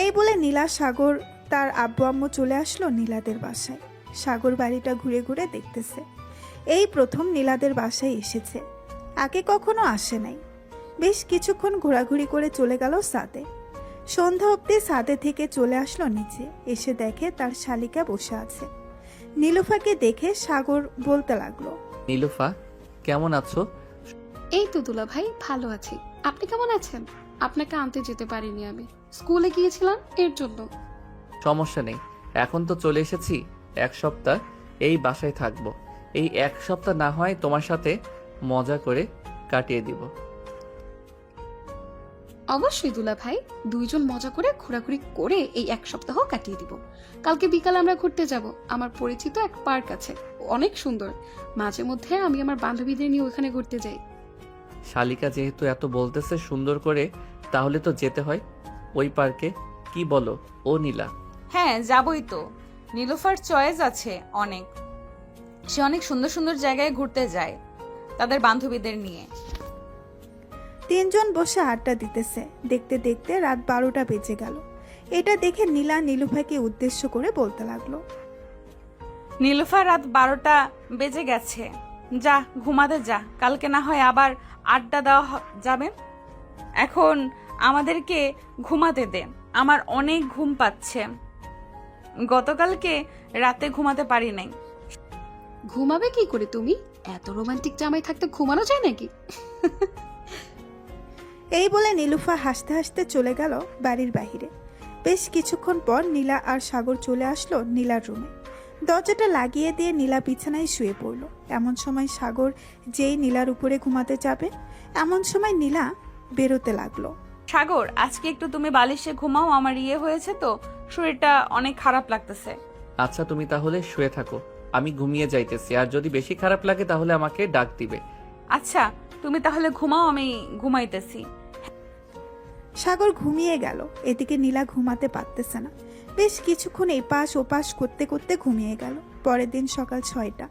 এই বলে নীলা সাগর তার আব্বু আম্মু চলে আসলো নীলাদের বাসায়। সাগর বাড়িটা ঘুরে ঘুরে দেখতেছে। এই প্রথম নীলাদের বাসায় এসেছে, আগে কখনো আসে নাই। বেশ কিছুক্ষণ ঘোরাঘুরি করে চলে গেল ছাদে। সন্ধ্যা অবধি ছাদে থেকে চলে আসলো নিচে। এসে দেখে তার শালিকা বসে আছে। নীলুফাকে দেখে সাগর বলতে লাগলো, নীলুফা কেমন আছো? এই তো দুলা ভাই, ভালো আছি। আপনি কেমন আছেন? আপনাকে আনতে যেতে পারিনি, আমি স্কুলে গিয়েছিলাম এর জন্য। সমস্যা নেই, এখন তো চলে এসেছি। 1 সপ্তাহ এই বাসায় থাকবো। এই 1 সপ্তাহ না হয় তোমার সাথে মজা করে কাটিয়ে দিব। অবশ্যই দুলা ভাই, দুইজন মজা করে ঘোরাঘুরি করে এই 1 সপ্তাহ কাটিয়ে দিব। কালকে বিকালে আমরা ঘুরতে যাব। আমার পরিচিত এক পার্ক আছে, অনেক সুন্দর। মাঝে মধ্যে আমি আমার বান্ধবীদের নিয়ে ওখানে ঘুরতে যাই। শালিকা যেহেতু এত বলতেছে সুন্দর করে, তাহলে তো যেতে হয় ওই পার্কে। কি বলো ও নীলা? হ্যাঁ যাবই তো। নীলুফার চয়েস আছে অনেক, সে অনেক সুন্দর সুন্দর জায়গায় ঘুরতে যায় তাদের বান্ধবীদের নিয়ে। তিনজন বসে আড্ডা দিতেছে। দেখতে দেখতে রাত 12টা বেজে গেল। এটা দেখে নীলা নীলুফাকে উদ্দেশ্য করে বলতে লাগলো, নীলুফা, রাত 12টা বেজে গেছে, যা ঘুমাতে যা। কালকে না হয় আবার আড্ডা দেওয়া যাবে। এখন আমাদেরকে ঘুমাতে দে, আমার অনেক ঘুম পাচ্ছে। গতকালকে রাতে ঘুমাতে পারি নাই। ঘুমাবে কি করে তুমি? এত রোমান্টিক জামাই থাকতে ঘুমানো যায় নাকি? এই বলে নীলুফা হাসতে হাসতে চলে গেল বাড়ির বাহিরে। বেশ কিছুক্ষণ পর নীলা আর সাগর চলে আসলো নীলার রুমে। দরজাটা লাগিয়ে দিয়ে নীলা বিছানায় শুয়ে পড়ল। এমন সময় সাগর যেই নীলার উপরে ঘুমাতে যাবে, এমন সময় নীলা বেরোতে লাগলো। সাগর, আজকে একটু তুমি বালিশে ঘুমাও, আমার হয়েছে তো, শরীরটা অনেক খারাপ লাগতেছে। আচ্ছা তুমি তাহলে শুয়ে থাকো, আমি ঘুমিয়ে যাইতেছি। আর যদি বেশি খারাপ লাগে তাহলে আমাকে ডাক দিবে। আচ্ছা তুমি তাহলে ঘুমাও, আমি ঘুমাইতেছি। সাগর ঘুমিয়ে গেল। এদিকে নীলা ঘুমাতে পারতেছে না। বেশ কিছুক্ষণ এপাশ ওপাশ করতে করতে ঘুমিয়ে গেল। পরের দিন সকাল 6টা।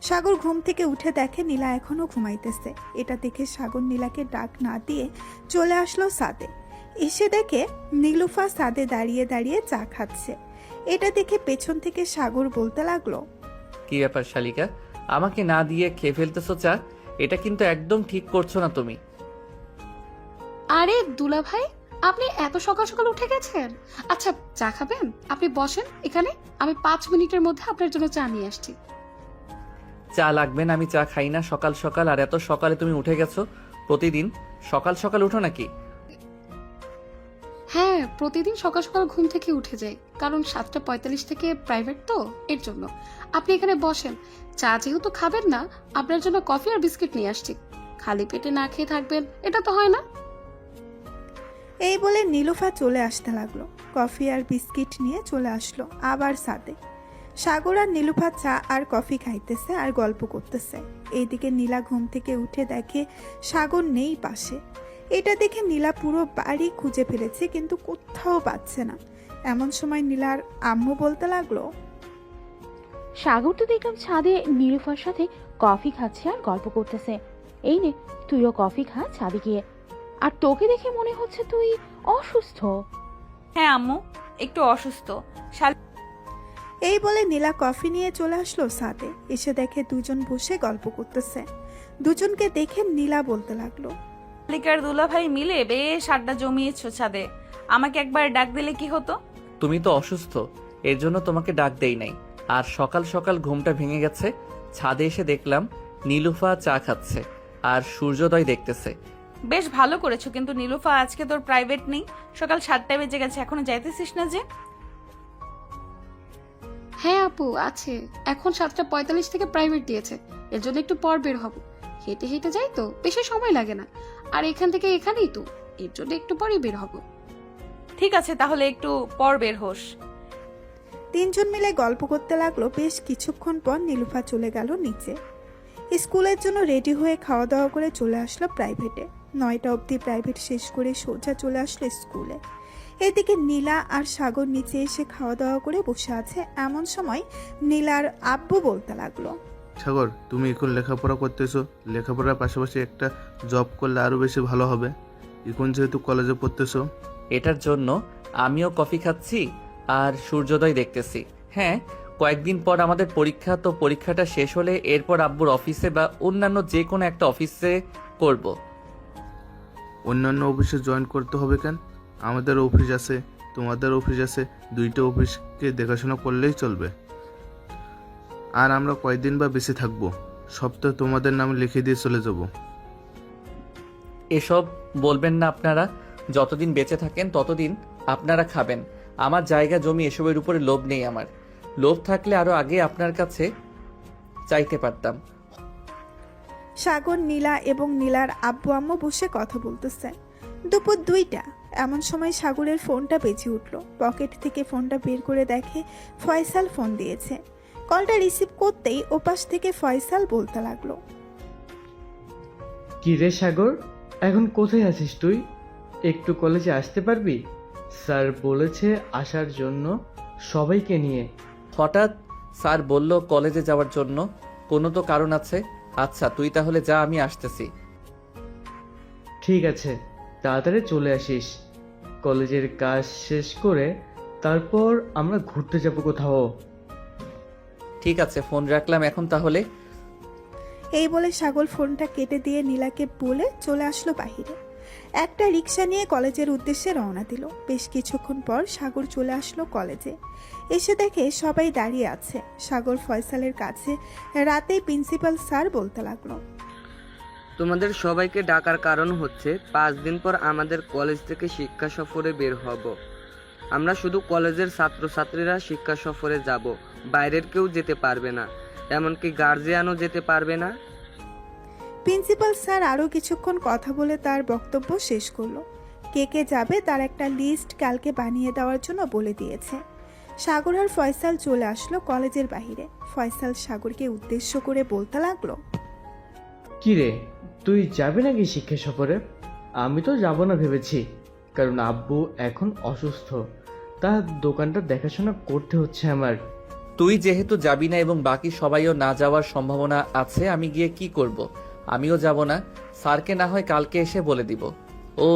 সাগর ঘুম থেকে উঠে দেখে নীলা এখনো ঘুমাইতেছে। এটা দেখে সাগর নীলাকে ডাক না দিয়ে চলে আসলো ছাদে। এসে দেখে নীলুফা ছাদে দাঁড়িয়ে দাঁড়িয়ে চা খাচ্ছে। এটা দেখে পেছন থেকে সাগর বলতে লাগলো, কি ব্যাপার শালিকা, আমাকে না দিয়ে খেয়ে ফেলতেছো চা? এটা কিন্তু একদম ঠিক করছো না তুমি। আরে দুলা ভাই, আপনি এত সকাল সকাল উঠে গেছেন? আচ্ছা চা খাবেন? আপনি বসেন এখানে, আমি 5 মিনিটের মধ্যে আপনার জন্য চা নিয়ে আসছি। চা লাগবে না, আমি চা খাই না সকাল সকাল। আর এত সকালে তুমি উঠে গেছো? প্রতিদিন সকাল সকাল উঠো নাকি? হ্যাঁ, প্রতিদিন সকাল সকাল ঘুম থেকে উঠে যাই, কারণ 7:45 থেকে প্রাইভেট তো, এর জন্য। আপনি এখানে বসেন, চা যেহেতু খাবেন না, আপনার জন্য কফি আর বিস্কিট নিয়ে আসছি। খালি পেটে না খেয়ে থাকবেন, এটা তো হয় না। এই বলে নীলুফা চলে আসতে লাগলো। কফি আর বিস্কিট নিয়ে চলে আসলো আবার ছাদে। সাগর আর নীলুফা চা আর কফি খাইতেছে আর গল্প করতেছে। এইদিকে নীলা ঘুম থেকে উঠে দেখে সাগর নেই পাশে। এটা দেখে নীলা পুরো বাড়ি খুঁজে ফেলেছে কিন্তু কোথাও পাচ্ছে না। এমন সময় নীলার আম্মু বলতে লাগলো, সাগর তো দেখলাম ছাদে নীলুফার সাথে কফি খাচ্ছে আর গল্প করতেছে। এই নে, তুইও কফি খা ছাদে গিয়ে। আর তোকে দেখে মনে হচ্ছে তুই অসুস্থ। হ্যাঁ আম্মু, একটু অসুস্থ। এই বলে নীলা কফি নিয়ে চলে আসলো ছাদে। এসে দেখে দুজন বসে গল্প করতেছে। দুজনকে দেখে নীলা বলতে লাগলো, শালিকার দুলা ভাই মিলে বেশ আড্ডা জমিয়েছো ছাদে। আমাকে একবার ডাক দিলে কি হতো? তুমি তো অসুস্থ, এর জন্য তোমাকে ডাক দেই নাই। আর সকাল সকাল ঘুমটা ভেঙে গেছে, ছাদে এসে দেখলাম নীলুফা চা খাচ্ছে আর সূর্যোদয় দেখতেছে। বেশ ভালো করেছো, কিন্তু নীলুফা আজকে তোর প্রাইভেট নেই। সকাল 7টায় বেজে গেছে, এখনো যাইতেছিস না যে? হ্যাঁ আপু আছে, এখন 7:45 থেকে প্রাইভেট দিয়েছে, এর জন্য একটু পর বের হব। হেঁটে হেঁটে যাই তো, বেশি সময় লাগে না। আর এখান থেকে এখানেই তো, এর জন্য একটু পরেই বের হব। ঠিক আছে, তাহলে একটু পর বের হোস। তিনজন মিলে গল্প করতে লাগলো। বেশ কিছুক্ষণ পর নীলুফা চলে গেল নিচে। স্কুলের জন্য রেডি হয়ে খাওয়া দাওয়া করে চলে আসলো প্রাইভেটে। 9টা অবধি প্রাইভেট শেষ করে সোজা চলে আসলো স্কুলে। এদিকে নীলা আর সাগর নিচে এসে খাওয়া দাওয়া করে বসে আছে। এমন সময় নীলার আব্বু বলতে লাগলো, সাগর, তুমি এখন লেখাপড়া করতেছো, লেখাপড়ার পাশাপাশি একটা জব করলে আরো বেশি ভালো হবে। এখন যেহেতু কলেজে পড়তেছো। এটার জন্য আমিও কফি খাচ্ছি আর সূর্যোদয় দেখতেছি। হ্যাঁ, কয়েকদিন পর আমাদের পরীক্ষা, তো পরীক্ষাটা শেষ হলে এরপর আব্বুর অফিসে বা অন্যান্য যে কোনো একটা অফিসে করব। অন্যান্য অফিসে জয়েন করতে হবে কেন? আমাদের অফিস আছে, তোমাদের অফিস আছে, দুইটা অফিসকে দেখাশোনা করলেই চলবে। আর আমরা কয়দিন বা বেশি থাকবো, সপ্তাহে তোমাদের নামে লিখে দিয়ে চলে যাব। এসব বলবেন না আপনারা। যতদিন বেঁচে থাকেন ততদিন আপনারা খাবেন। আমার জায়গা জমি এসবের উপরে লোভ নেই আমার। লোভ থাকলে আরো আগে আপনার কাছে চাইতে পারতাম। সাগর, নীলা এবং নীলার আব্বু আম্মু বসে কথা বলতেছে। দুপুর 2টা। এমন সময় সাগরের ফোনটা বেজে উঠলো। পকেট থেকে ফোনটা বের করে দেখে ফয়সাল ফোন দিয়েছে। কলটা রিসিভ করতেই ওপাশ থেকে ফয়সাল বলতে লাগলো, কি রে সাগর, এখন কোথায় আছিস তুই? একটু কলেজে আসতে পারবি? স্যার বলেছে আসার জন্য সবাইকে নিয়ে। হঠাৎ স্যার বলল কলেজে যাওয়ার জন্য, কোনো তো কারণ আছে। আচ্ছা তুই তাহলে যা, আমি আসতেছি। ঠিক আছে, তাড়াতাড়ি চলে আসিস। কলেজের কাজ শেষ করে তারপর আমরা ঘুরতে যাব কোথাও। ঠিক আছে, ফোন রাখলাম এখন তাহলে। এই বলে সাগর ফোনটা কেটে দিয়ে নীলাকে বলে চলে আসলো বাহিরে। একটা রিক্সা নিয়ে কলেজের উদ্দেশ্যে রওনা দিল। বেশ কিছুক্ষণ পর সাগর চলে আসলো কলেজে। এসে দেখে সবাই দাঁড়িয়ে আছে। সাগর ফয়সালের কাছে রাতে প্রিন্সিপাল স্যার বলতে লাগলো, তোমাদের সবাইকে ডাকার কারণ হচ্ছে 5 দিন পর আমাদের কলেজ থেকে শিক্ষা সফরে বের হব। আমরা শুধু কলেজের ছাত্রছাত্রীরা শিক্ষা সফরে যাব, বাইরের কেউ যেতে পারবে না, এমনকি গার্জিয়ানও যেতে পারবে না। প্রিন্সিপাল স্যার আরও কিছুক্ষণ কথা বলে তার বক্তব্য শেষ করলো। কে কে যাবে তার একটা লিস্ট কালকে বানিয়ে দেওয়ার জন্য বলে দিয়েছে। সাগর আর ফয়সাল চলে আসলো কলেজের বাইরে। ফয়সাল সাগরকে উদ্দেশ্য করে বলতে লাগলো, কি রে, তুই যাবি নাকি শিক্ষা সফরে? আমি তো যাব না ভেবেছি, কারণ আব্বু এখন অসুস্থ, তার দোকানটা দেখাশোনা করতে হচ্ছে আমার। তুই যেহেতু যাবি না এবং বাকি সবাইও না যাওয়ার সম্ভাবনা আছে, আমি গিয়ে কি করব? আমিও যাব না। স্যারকে না হয় কালকে এসে বলে দিব। ও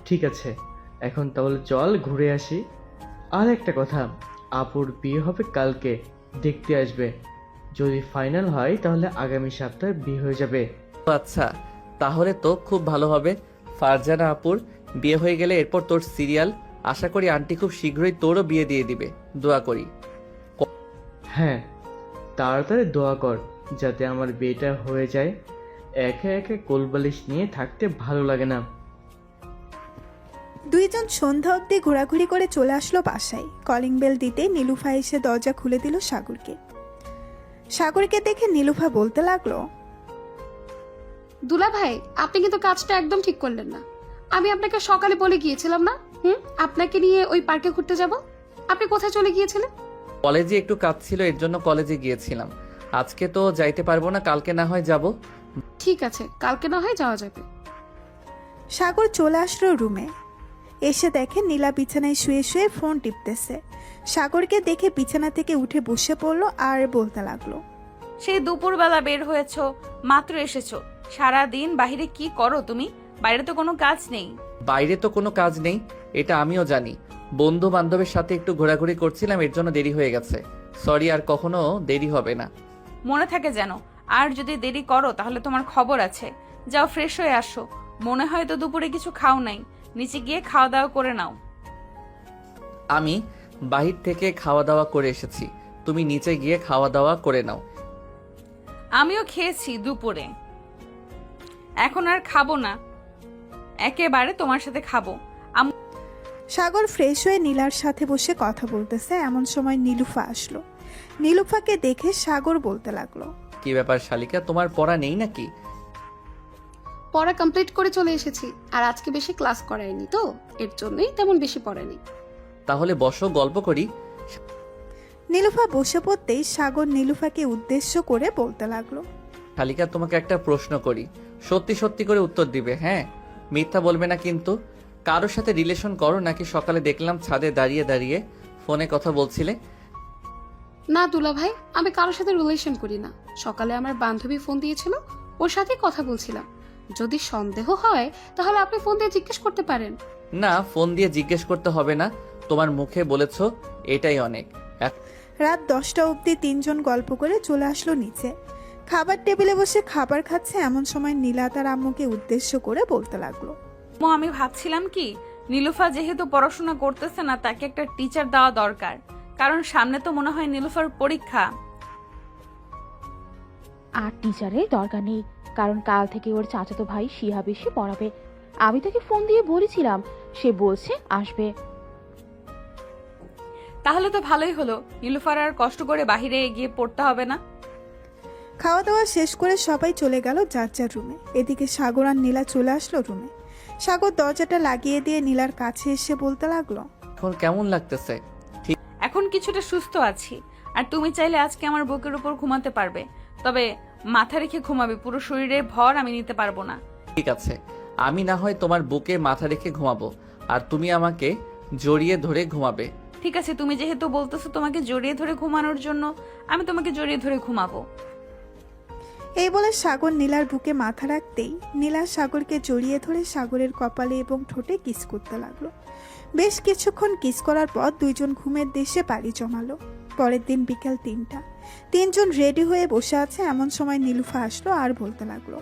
ঠিক আছে, এখন তাহলে চল ঘুরে আসি। আর একটা কথা, আপুর বিয়ে হবে কালকে, দেখতে আসবে। যদি ফাইনাল হয় তাহলে আগামী সপ্তাহে বিয়ে হয়ে যাবে। আচ্ছা, তাহলে তো খুব ভালো হবে। ফারজানা আপুর বিয়ে হয়ে গেলে এরপর তোর সিরিয়াল। আশা করি আন্টি খুব শীঘ্রই তোরও বিয়ে দিয়ে দিবে, দোয়া করি। হ্যাঁ, তাড়াতাড়ি দোয়া কর যাতে আমার বিয়েটা হয়ে যায়। একে একে কোলবালিশ নিয়ে থাকতে ভালো লাগে না। দুইজন সন্ধ্যা অবধি ঘোরাঘুরি করে চলে আসলো বাসায়। কলিং বেল দিতে নীলুফা এসে দরজা খুলে দিল সাগরকে। সাগরকে দেখে নীলুফা বলতে লাগলো, দুলা ভাই, আপনি কিন্তু কাজটা একদম ঠিক করলেন না। আমি আপনাকে সকালে বলে গিয়েছিলাম না, আপনাকে নিয়ে ওই পার্কে ঘুরতে যাব। আপনি কোথায় চলে গিয়েছিলেন? কলেজে একটু কাজ ছিল, এর জন্য কলেজে গিয়েছিলাম। আজকে তো যাইতে পারবো না, কালকে না হয় যাব। ঠিক আছে, কালকে না হয় যাওয়া যাবে। সাগর চলে আসলো রুমে। এসে দেখে নীলা বিছানায় শুয়ে শুয়ে ফোন টিপতেছে। সাগরকে দেখে বিছানা থেকে উঠে বসে পড়লো আর বলতে লাগলো, সেই দুপুরবেলা বের হয়েছো, মাত্র এসেছো। সারা দিন বাইরে কি করো তুমি? বাইরে তো কোনো কাজ নেই। বাইরে তো কোনো কাজ নেই, এটা আমিও জানি। বন্ধু বান্ধবের সাথে একটু ঘোরাঘুরি করছিলাম, এর জন্য দেরি হয়ে গেছে। সরি, আর কখনো দেরি হবে না। মনে থাকে যেন। আর যদি দেরি করো তাহলে তোমার খবর আছে। যাও ফ্রেশ হয়ে আসো। মনে হয় তো দুপুরে কিছু খাও নাই, নিচে গিয়ে খাওয়া দাওয়া করে নাও। আমি বাহির থেকে খাওয়া দাওয়া করে এসেছি, তুমি নিচে গিয়ে খাওয়া দাওয়া করে নাও। আমিও খেয়েছি দুপুরে, এখন আর খাবো না, একেবারে তোমার সাথে খাবো। সাগর ফ্রেশ হয়ে নীলার সাথে বসে কথা বলতেছে, এমন সময় নীলুফা আসলো। নীলুফাকে দেখে সাগর বলতে লাগলো, কি ব্যাপার শালিকা, তোমার পড়া নেই নাকি? পড়া কমপ্লিট করে চলে এসেছি, আর আজকে বেশি ক্লাস করায়নি তো, এর জন্যই তেমন বেশি পড়েনি। তাহলে বসো, গল্প করি। নীলুফা বসে পড়তেই সাগর নীলুফাকে উদ্দেশ্য করে বলতে লাগলো, শালিকা, তোমাকে একটা প্রশ্ন করি, সত্যি সত্যি করে উত্তর দিবে, হ্যাঁ? মিথ্যা বলবে না কিন্তু। কারোর সাথে রিলেশন করো নাকি? সকালে দেখলাম ছাদে দাঁড়িয়ে দাঁড়িয়ে ফোনে কথা বলছিলে। না দুলা ভাই, আমি কারোর সাথে রিলেশন করি না। সকালে আমার বান্ধবী ফোন দিয়েছিল, ওর সাথে কথা বলছিলাম। যদি সন্দেহ হয় তাহলে আপনি ফোন দিয়ে জিজ্ঞেস করতে পারেন। না, ফোন দিয়ে জিজ্ঞেস করতে হবে না, তোমার মুখে বলেছো, এটাই অনেক। রাত 10টা অবধি তিনজন গল্প করে চলে আসলো নিচে। খাবার টেবিলে বসে খাবার খাচ্ছে, এমন সময় নীলা তার আম্মুকে উদ্দেশ্য করে বলতে লাগলো, আমি ভাবছিলাম কি, নীলুফা যেহেতু পড়াশোনা করতেছে না, তাকে একটা টিচার দেওয়া দরকার। কারণ সামনে তো মনে হয় নীলুফার পরীক্ষা। আর টিচারের দরকার নেই, কারণ কাল থেকে ওর চাচাতো ভাই শিহাব এসে পড়াবে। আমি তাকে ফোন দিয়ে বলেছিলাম, সে বলছে আসবে। তাহলে তো ভালোই হলো, নীলুফার আর কষ্ট করে বাহিরে গিয়ে পড়তে হবে না। খাওয়া দাওয়া শেষ করে সবাই চলে গেল যার যার রুমে। এদিকে সাগর আর নীলা চলে আসলো রুমে। সাগর দরজাটা লাগিয়ে দিয়ে নীলার কাছে এসে বলতে লাগলো, এখন কেমন লাগতেছে? এখন কিছুটা সুস্থ আছি, আর তুমি চাইলে আজকে আমার বুকের উপর ঘুমাতে পারবে। তবে মাথা রেখে ঘুমাবে, পুরো শরীরের ভর আমি নিতে পারবো না। ঠিক আছে, আমি না হয় তোমার বুকে মাথা রেখে ঘুমাবো, আর তুমি আমাকে জড়িয়ে ধরে ঘুমাবে। ঠিক আছে, তুমি যেহেতু বলতেছো তোমাকে জড়িয়ে ধরে ঘুমানোর জন্য, আমি তোমাকে জড়িয়ে ধরে ঘুমাবো। এই বলে সাগর নীলার বুকে মাথা রাখতেই নীলা সাগরকে জড়িয়ে ধরে সাগরের কপালে এবং ঠোঁটে কিস করতে লাগলো। বেশ কিছুক্ষণ কিস করার পর দুইজন ঘুমের দেশে পাড়ি জমালো। পরের দিন বিকেল 3টা, তিনজন রেডি হয়ে বসে আছে, এমন সময় নীলুফা আসলো আর বলতে লাগলো,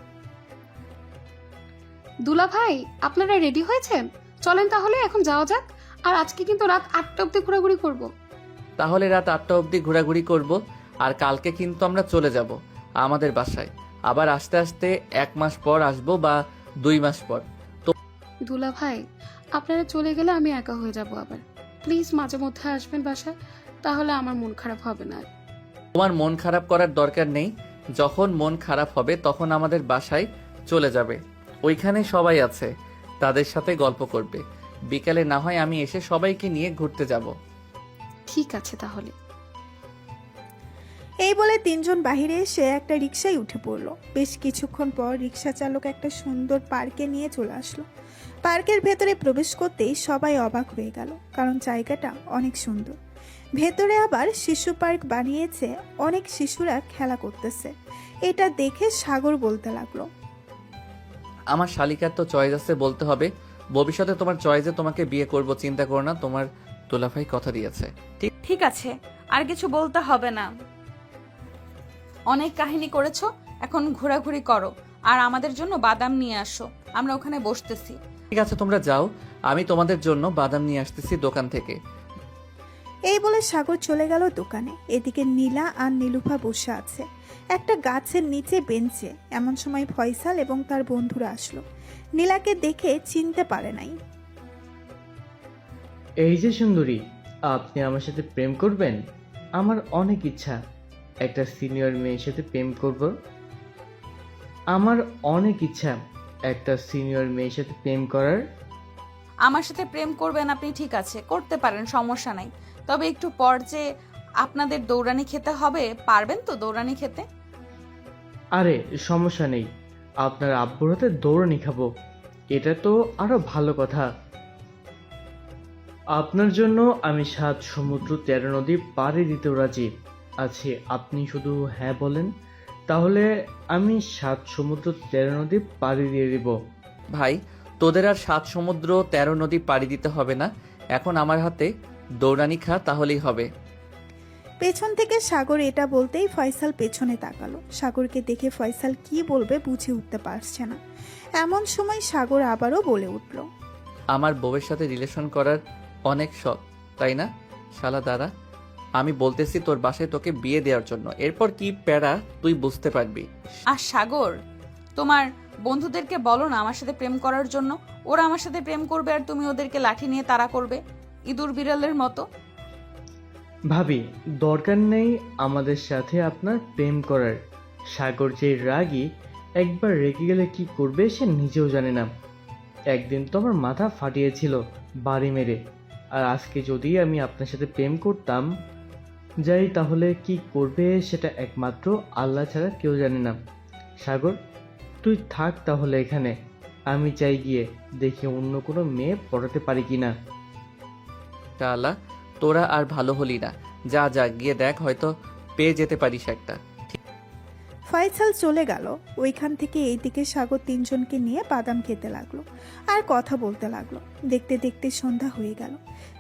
দুলা ভাই, আপনারা রেডি হয়েছেন? চলেন তাহলে এখন যাওয়া যাক। আর আজকে কিন্তু রাত 8টা অবধি ঘোরাঘুরি করব। তাহলে রাত 8টা অবধি ঘোরাঘুরি করব, আর কালকে কিন্তু আমরা চলে যাব আমাদের বাসায়। আবার আস্তে আস্তে 1 মাস পর আসবো বা 2 মাস পর। তো দুলা ভাই, আপনারা চলে গেলে আমি একা হয়ে যাব আবার। প্লিজ মাঝে মধ্যে আসবেন বাসায়, তাহলে আমার মন খারাপ হবে না। তোমার মন খারাপ করার দরকার নেই, যখন মন খারাপ হবে তখন আমাদের বাসায় চলে যাবে। ওইখানে সবাই আছে, তাদের সাথে গল্প করবে। বিকেলে না হয় আমি এসে সবাইকে নিয়ে ঘুরতে যাব। ঠিক আছে তাহলে। এই বলে তিনজন বাহিরে এসে একটা রিকশায় উঠে পড়লো। বেশ কিছুক্ষণ পর রিকশা চালক একটা সুন্দর পার্কে নিয়ে চলে আসলো। পার্কের ভেতরে প্রবেশ করতেই সবাই অবাক হয়ে গেল, কারণ জায়গাটা অনেক সুন্দর। ভেতরে আবার শিশু পার্ক বানিয়েছে, অনেক শিশুরা খেলা করতেছে। এটা দেখে সাগর বলতে লাগলো, আমার শালিকার তো চয়েস আছে বলতে হবে। ভবিষ্যতে তোমার চয়েসে তোমাকে বিয়ে করব, চিন্তা করো না, তোমার দুলাভাই কথা দিয়েছে। ঠিক আছে, আর কিছু বলতে হবে না। অনেক কাহিনী করেছো, এখন ঘোরাঘুরি করো, আর আমাদের জন্য বাদাম নিয়ে আসো, আমরা ওখানে বসতেছি। ঠিক আছে, তোমরা যাও, আমি তোমাদের জন্য বাদাম নিয়ে আসতেছি দোকান থেকে। এই বলে সাগর চলে গেল দোকানে। এদিকে নীলা আর নীলুফা বসে আছে একটা গাছের নিচে বেঞ্চে। এমন সময় ফয়সাল এবং তার বন্ধুরা আসলো। নীলাকে দেখে চিনতে পারে নাই। এই যে সুন্দরী, আপনি আমার সাথে প্রেম করবেন? আমার অনেক ইচ্ছা একটা সিনিয়র মেয়ের সাথে প্রেম করব। আমার অনেক ইচ্ছা একটা সিনিয়র মেয়ের সাথে প্রেম করার। আমার সাথে প্রেম করবেন আপনি, ঠিক আছে করতে পারেন, সমস্যা নাই। তবে একটু পর যে আপনাদের দৌড়ানি খেতে হবে, পারবেন তো দৌড়ানি খেতে? আরে সমস্যা নেই, আপনার আব্বুর হাতে দৌড়ানি খাবো। এটা তো আরো ভালো কথা। আপনার জন্য আমি 7 সমুদ্র 13 নদী পাড়ি দিতেও রাজি আছি। আপনি শুধু হ্যাঁ বলেন, তাহলে আমি 7 সমুদ্র 13 নদী পাড়ি দিয়ে দিব। ভাই, তোদের আর 7 সমুদ্র 13 নদী পাড়ি দিতে হবে না। এখন আমার হাতে দৌড়ানি খা, তাহলেই হবে। পেছন থেকে সাগর এটা বলতেই ফয়সাল পেছনে তাকালো। সাগরকে দেখে ফয়সাল কি বলবে বুঝে উঠতে পারছে না। এমন সময় সাগর আবারও বলে উঠল, আমার বউয়ের সাথে রিলেশন করার অনেক শখ, তাই না? শালা দাঁড়া, আমি বলতেছি তোর বাসায় তোকে বিয়ে দেওয়ার জন্য। এরপর কি প্যারা তুই বুঝতে পারবি। আর সাগর, তোমার বন্ধুদেরকে বলো না আমার সাথে প্রেম করার জন্য। ওরা আমার সাথে প্রেম করবে আর তুমি ওদেরকে লাঠি নিয়ে তাড়া করবে, ইঁদুর বিড়ালের মতো। ভাবি, দরকার নেই আমাদের সাথে আপনার প্রেম করার। সাগর যে রাগী, একবার রেগে গেলে কি করবে সে নিজেও জানে না। একদিন তো আমার মাথা ফাটিয়েছিল বাড়ি মেরে। আর আজকে যদি আমি আপনার সাথে প্রেম করতাম যাই, তাহলে কি করবে সেটা একমাত্র আল্লাহ ছাড়া কেউ জানে না। সাগর, তুই থাক তাহলে এখানে। আমি চাই গিয়ে দেখি অন্য কোনো মেয়ে পড়াতে পারি কিনা। শালা, তোরা আর ভালো হলি না। যা যা গিয়ে দেখ, হয়তো পেয়ে যেতে পারিস একটা। ফয়সাল চলে গেল। ওইখান থেকে এইদিকে সাগর তিনজনকে নিয়ে বাদাম খেতে লাগলো আর কথা বলতে লাগলো। দেখতে দেখতে সন্ধ্যা হয়ে গেল।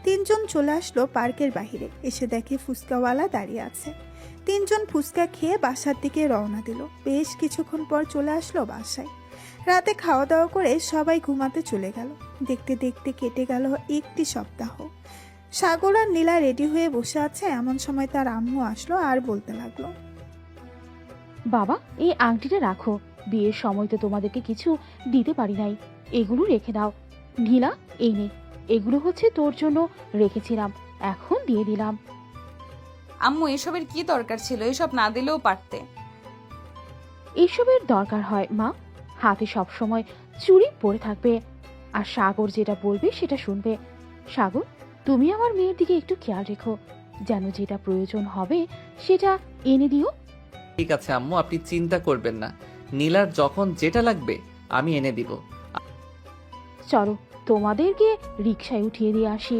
তিনজন চলে আসলো পার্কের বাইরে। এসে দেখে ফুচকাওয়ালা দাঁড়িয়ে আছে। তিনজন ফুচকা খেয়ে বাসার দিকে রওনা দিল। বেশ কিছুক্ষণ পর চলে আসলো বাসায়। রাতে খাওয়া দাওয়া করে সবাই ঘুমাতে চলে গেল। দেখতে দেখতে কেটে গেল 1টি সপ্তাহ। সাগর আর নীলা রেডি হয়ে বসে আছে। এমন সময় তার আম্মু আসলো আর বলতে লাগলো, বাবা, এই আংটিটা রাখো, বিয়ের সময় তো তোমাদেরকে কিছু দিতে পারি নাই, এগুলো রেখে দাও। নীলা, এই নে, এগুলো হচ্ছে তোর জন্য রেখেছিলাম, এখন দিয়ে দিলাম। আম্মু, এসবের কি দরকার ছিল? এসব না দিলেও পারতে। এসবের দরকার হয় মা, হাতে সবসময় চুড়ি পরে থাকবে। আর সাগর যেটা বলবে সেটা শুনবে। সাগর, তুমি আমার মেয়ের দিকে একটু খেয়াল রেখো, যেন যেটা প্রয়োজন হবে সেটা এনে দিও। ঠিক আছে আম্মু, আপনি চিন্তা করবেন না। নীলার যখন যেটা লাগবে আমি এনে দিব। চলো তোমাদেরকে রিকশায় উঠিয়ে দিয়ে আসি।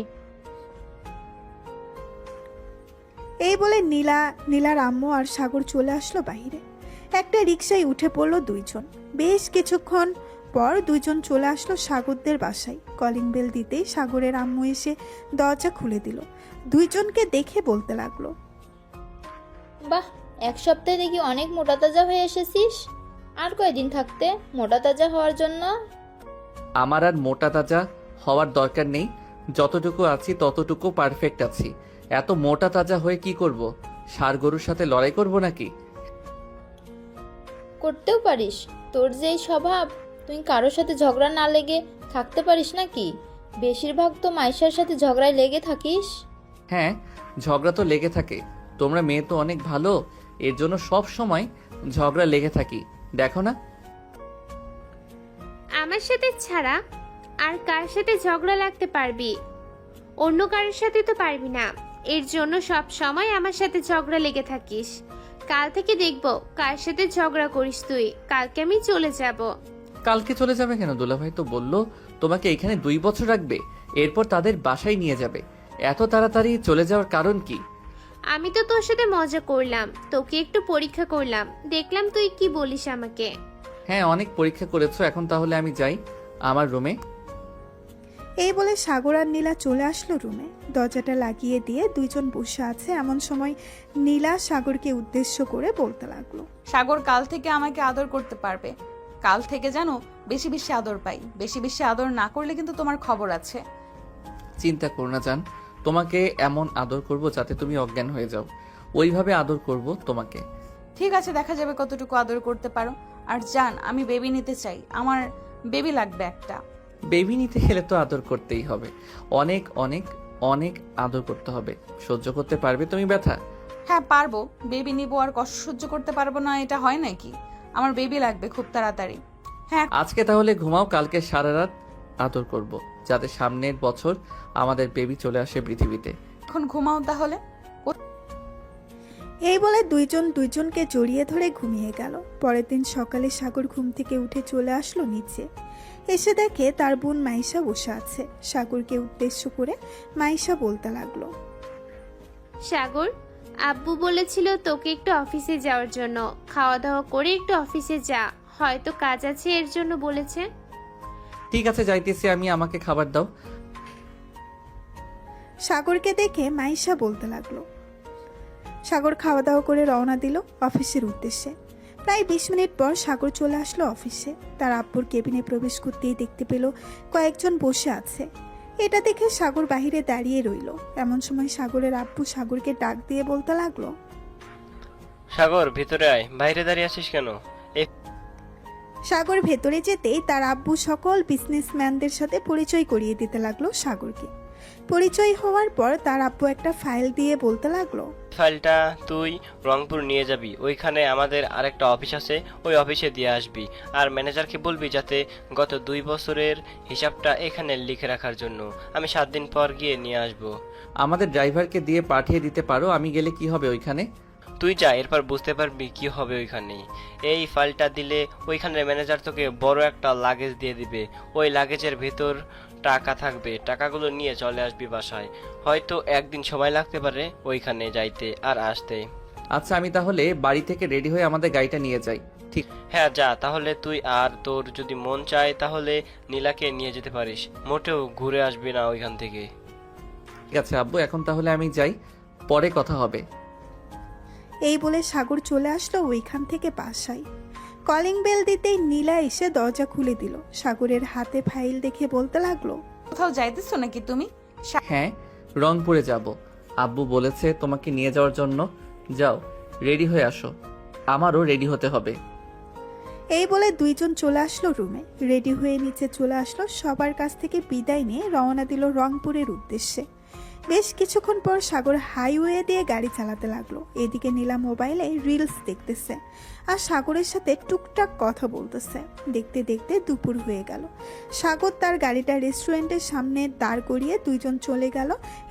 এই বলে নীলার আম্মু আর সাগর চলে আসলো বাইরে। একটা রিকশায় উঠে পড়লো দুইজন। বেশ কিছুক্ষণ পর দুইজন চলে আসলো সাগরদের বাসায়। কলিং বেল দিতেই সাগরের আম্মু এসে দরজা খুলে দিল। দুইজনকে দেখে বলতে লাগলো, বাহ, 1 সপ্তাহে দেখি অনেক মোটা তাজা হয়ে এসেছিস। আর কয়দিন থাকতে মোটা তাজা হওয়ার জন্য? আমার আর মোটা তাজা হওয়ার দরকার নেই। যতটুকু আছি ততটুকু পারফেক্ট আছি। এত মোটা তাজা হয়ে কি করব? ষাঁড় গরুর সাথে লড়াই করব নাকি? করতেও পারিস। তোর যেই স্বভাব, তুই কারোর সাথে ঝগড়া না লেগে থাকতে পারিস নাকি? বেশিরভাগ তো মাইশার সাথে ঝগড়ায় লেগে থাকিস। হ্যাঁ, ঝগড়া তো লেগে থাকে। তোমরা মেয়ে তো অনেক ভালো, এর জন্য সব সময় ঝগড়া লেগে থাকি, দেখো না? আমার সাথে ছাড়া আর কার সাথে ঝগড়া লাগতে পারবি? অন্য কারোর সাথে তো পারবি না। এর জন্য সব সময় আমার সাথে ঝগড়া লেগে থাকিস। কাল থেকে দেখবো কার সাথে ঝগড়া করিস তুই। কালকে আমি চলে যাব। কালকে চলে যাবে কেন? দুলাভাই তো বললো তোমাকে এখানে 2 বছর রাখবে, এরপর তাদের বাসায় নিয়ে যাবে। এত তাড়াতাড়ি চলে যাওয়ার কারণ কি? আমি তো তোর সাথে মজা করলাম, তোকে একটু পরীক্ষা করলাম, দেখলাম তুই কি বলিস আমাকে। হ্যাঁ, অনেক পরীক্ষা করেছো। এখন তাহলে আমি যাই আমার রুমে। এই বলে সাগর আর নীলা চলে আসলো রুমে। দরজাটা লাগিয়ে দিয়ে দুইজন বসে আছে। এমন সময় নীলা সাগরকে উদ্দেশ্য করে বলতে লাগলো, সাগর কাল থেকে আমাকে আদর করতে পারবে। কাল থেকে জানো বেশি বেশি আদর পাই। বেশি বেশি আদর না করলে কিন্তু তোমার খবর আছে। চিন্তা করো না জান, তোমাকে এমন আদর করব যাতে তুমি অজ্ঞান হয়ে যাও। ওইভাবে আদর করব তোমাকে। ঠিক আছে, দেখা যাবে কতটুকু আদর করতে পারো। আর জান, আমি বেবি নিতে চাই। আমার বেবি লাগবে একটা। বেবি নিতে গেলে তো আদর করতেই হবে। অনেক অনেক অনেক আদর করতে হবে। সহ্য করতে পারবে তুমি ব্যথা? হ্যাঁ পারবো। বেবি নিবো আর কষ্ট সহ্য করতে পারবো না, এটা হয় নাকি? আমার বেবি লাগবে খুব তাড়াতাড়ি। হ্যাঁ, আজকে তাহলে ঘুমাও, কালকে সারা রাত আদর করব, যাতে সামনের বছর আমাদের বেবি চলে আসে পৃথিবীতে। এখন ঘুমাও তাহলে। এই বলে দুইজন দুইজনকে জড়িয়ে ধরে ঘুমিয়ে গেল। পরের দিন সকালে সাগর ঘুম থেকে উঠে চলে আসলো নিচে। এসে দেখে তার বোন মাইশা বসে আছে। সাগরকে উদ্দেশ্য করে মাইশা বলতে লাগলো, সাগর, আব্বু বলেছিল তোকে একটু অফিসে যাওয়ার জন্য। খাওয়া দাওয়া করে একটু অফিসে যা, হয়তো কাজ আছে এর জন্য বলেছে। ঠিক আছে যাইতেছি আমি, আমাকে খাবার দাও। সাগরকে দেখে মাইশা বলতে লাগলো। সাগর খাওয়া দাওয়া করে রওনা দিল অফিসের উদ্দেশ্যে। প্রায় 20 মিনিট পর সাগর চলে আসলো অফিসে। তার আব্বুর কেবিনে প্রবেশ করতেই দেখতে পেল কয়েকজন বসে আছে। এটা দেখে সাগর বাহিরে দাঁড়িয়ে রইল। এমন সময় সাগরের আব্বু সাগরকে ডাক দিয়ে বলতে লাগলো, সাগর ভিতরে আয়, বাইরে দাঁড়িয়ে আছিস কেন? সাগর ভেতরে যেতেই তার আব্বু সকল বিজনেসম্যানদের সাথে পরিচয় করিয়ে দিতে লাগলো সাগরকে। পরিচয় হওয়ার পর তার আব্বু একটা ফাইল দিয়ে বলতে লাগলো, ফাইলটা তুই রংপুর নিয়ে যাবি, ওইখানে আমাদের আরেকটা অফিস আছে, ওই অফিসে দিয়ে আসবি। আর ম্যানেজারকে বলবি যাতে গত 2 বছরের হিসাবটা এখানে লিখে রাখার জন্য। আমি 7 দিন পর গিয়ে নিয়ে আসবো। আমাদের ড্রাইভারকে দিয়ে পাঠিয়ে দিতে পারো, আমি গেলে কি হবে ওইখানে? তুই যা, এরপর বুঝতে পারবি কি হবে ওইখানে। এই ফাইলটা দিলে ওইখানের ম্যানেজার তোকে বড় একটা লাগেজ দিয়ে দিবে। ওই লাগেজের ভেতর টাকা থাকবে, টাকাগুলো নিয়ে চলে আসবি বাসায়। হয়তো 1 দিন সময় লাগতে পারে ওইখানে যাইতে আর আসতে। আচ্ছা আমি তাহলে বাড়ি থেকে রেডি হয়ে আমাদের গাড়িটা নিয়ে যাই। ঠিক? হ্যাঁ যা তাহলে তুই, আর তোর যদি মন চায় তাহলে নীলাকে নিয়ে যেতে পারিস, মোটেও ঘুরে আসবি না ওইখান থেকে। ঠিক আছে আব্বু, এখন তাহলে আমি যাই, পরে কথা হবে। এই বলে সাগর চলে আসলো ওইখান থেকে বাসায়। কলিং বেল দিতেই নীলা এসে দরজা খুলে দিল। সাগরের হাতে ফাইল দেখে বলতে লাগলো, কোথাও যাইতেছো নাকি তুমি? হ্যাঁ রংপুরে যাব, আব্বু বলেছে তোমাকে নিয়ে যাওয়ার জন্য। যাও রেডি হয়ে আসো, আমারও রেডি হতে হবে। এই বলে দুইজন চলে আসলো রুমে। রেডি হয়ে নিচে চলে আসলো। সবার কাছ থেকে বিদায় নিয়ে রওনা দিল রংপুরের উদ্দেশ্যে। বেশ কিছুক্ষণ পর সাগর হাইওয়ে দিয়ে গাড়ি চালাতে লাগলো। এদিকে নীলা মোবাইলে রিলস দেখতেছে আর সাগরের সাথে টুকটাক কথা বলতেছে। দেখতে দেখতে দুপুর হয়ে গেল। সাগর তার গাড়িটা রেস্টুরেন্টের সামনে দাঁড় করিয়ে দুইজন চলে গেল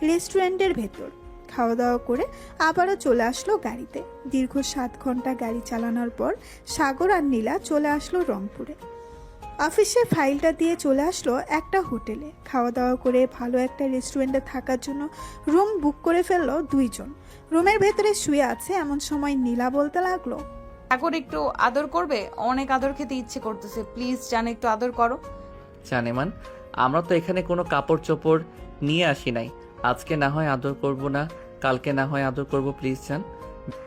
রেস্টুরেন্টের ভেতর। খাওয়া দাওয়া করে আবারও চলে আসলো গাড়িতে। দীর্ঘ 7 ঘন্টা গাড়ি চালানোর পর সাগর আর নীলা চলে আসলো রংপুরে। অফিসে ফাইলটা দিয়ে চলে আসলো একটা হোটেলে। খাওয়া দাওয়া করে ভালো একটা রেস্টুরেন্টে থাকার জন্য রুম বুক করে ফেললো দুইজন। রুমের ভেতরে শুয়ে আছে। এমন সময় নীলা বলতে লাগলো, সাগর একটু আদর করবে? অনেক আদর খেতে ইচ্ছে করতেছে, প্লিজ জান একটু আদর করো। জানেমান, আমরা তো এখানে কোনো কাপড় চোপড় নিয়ে আসি নাই। আজকে না হয় আদর করব না, কালকে না হয় আদর করব, প্লিজ জান।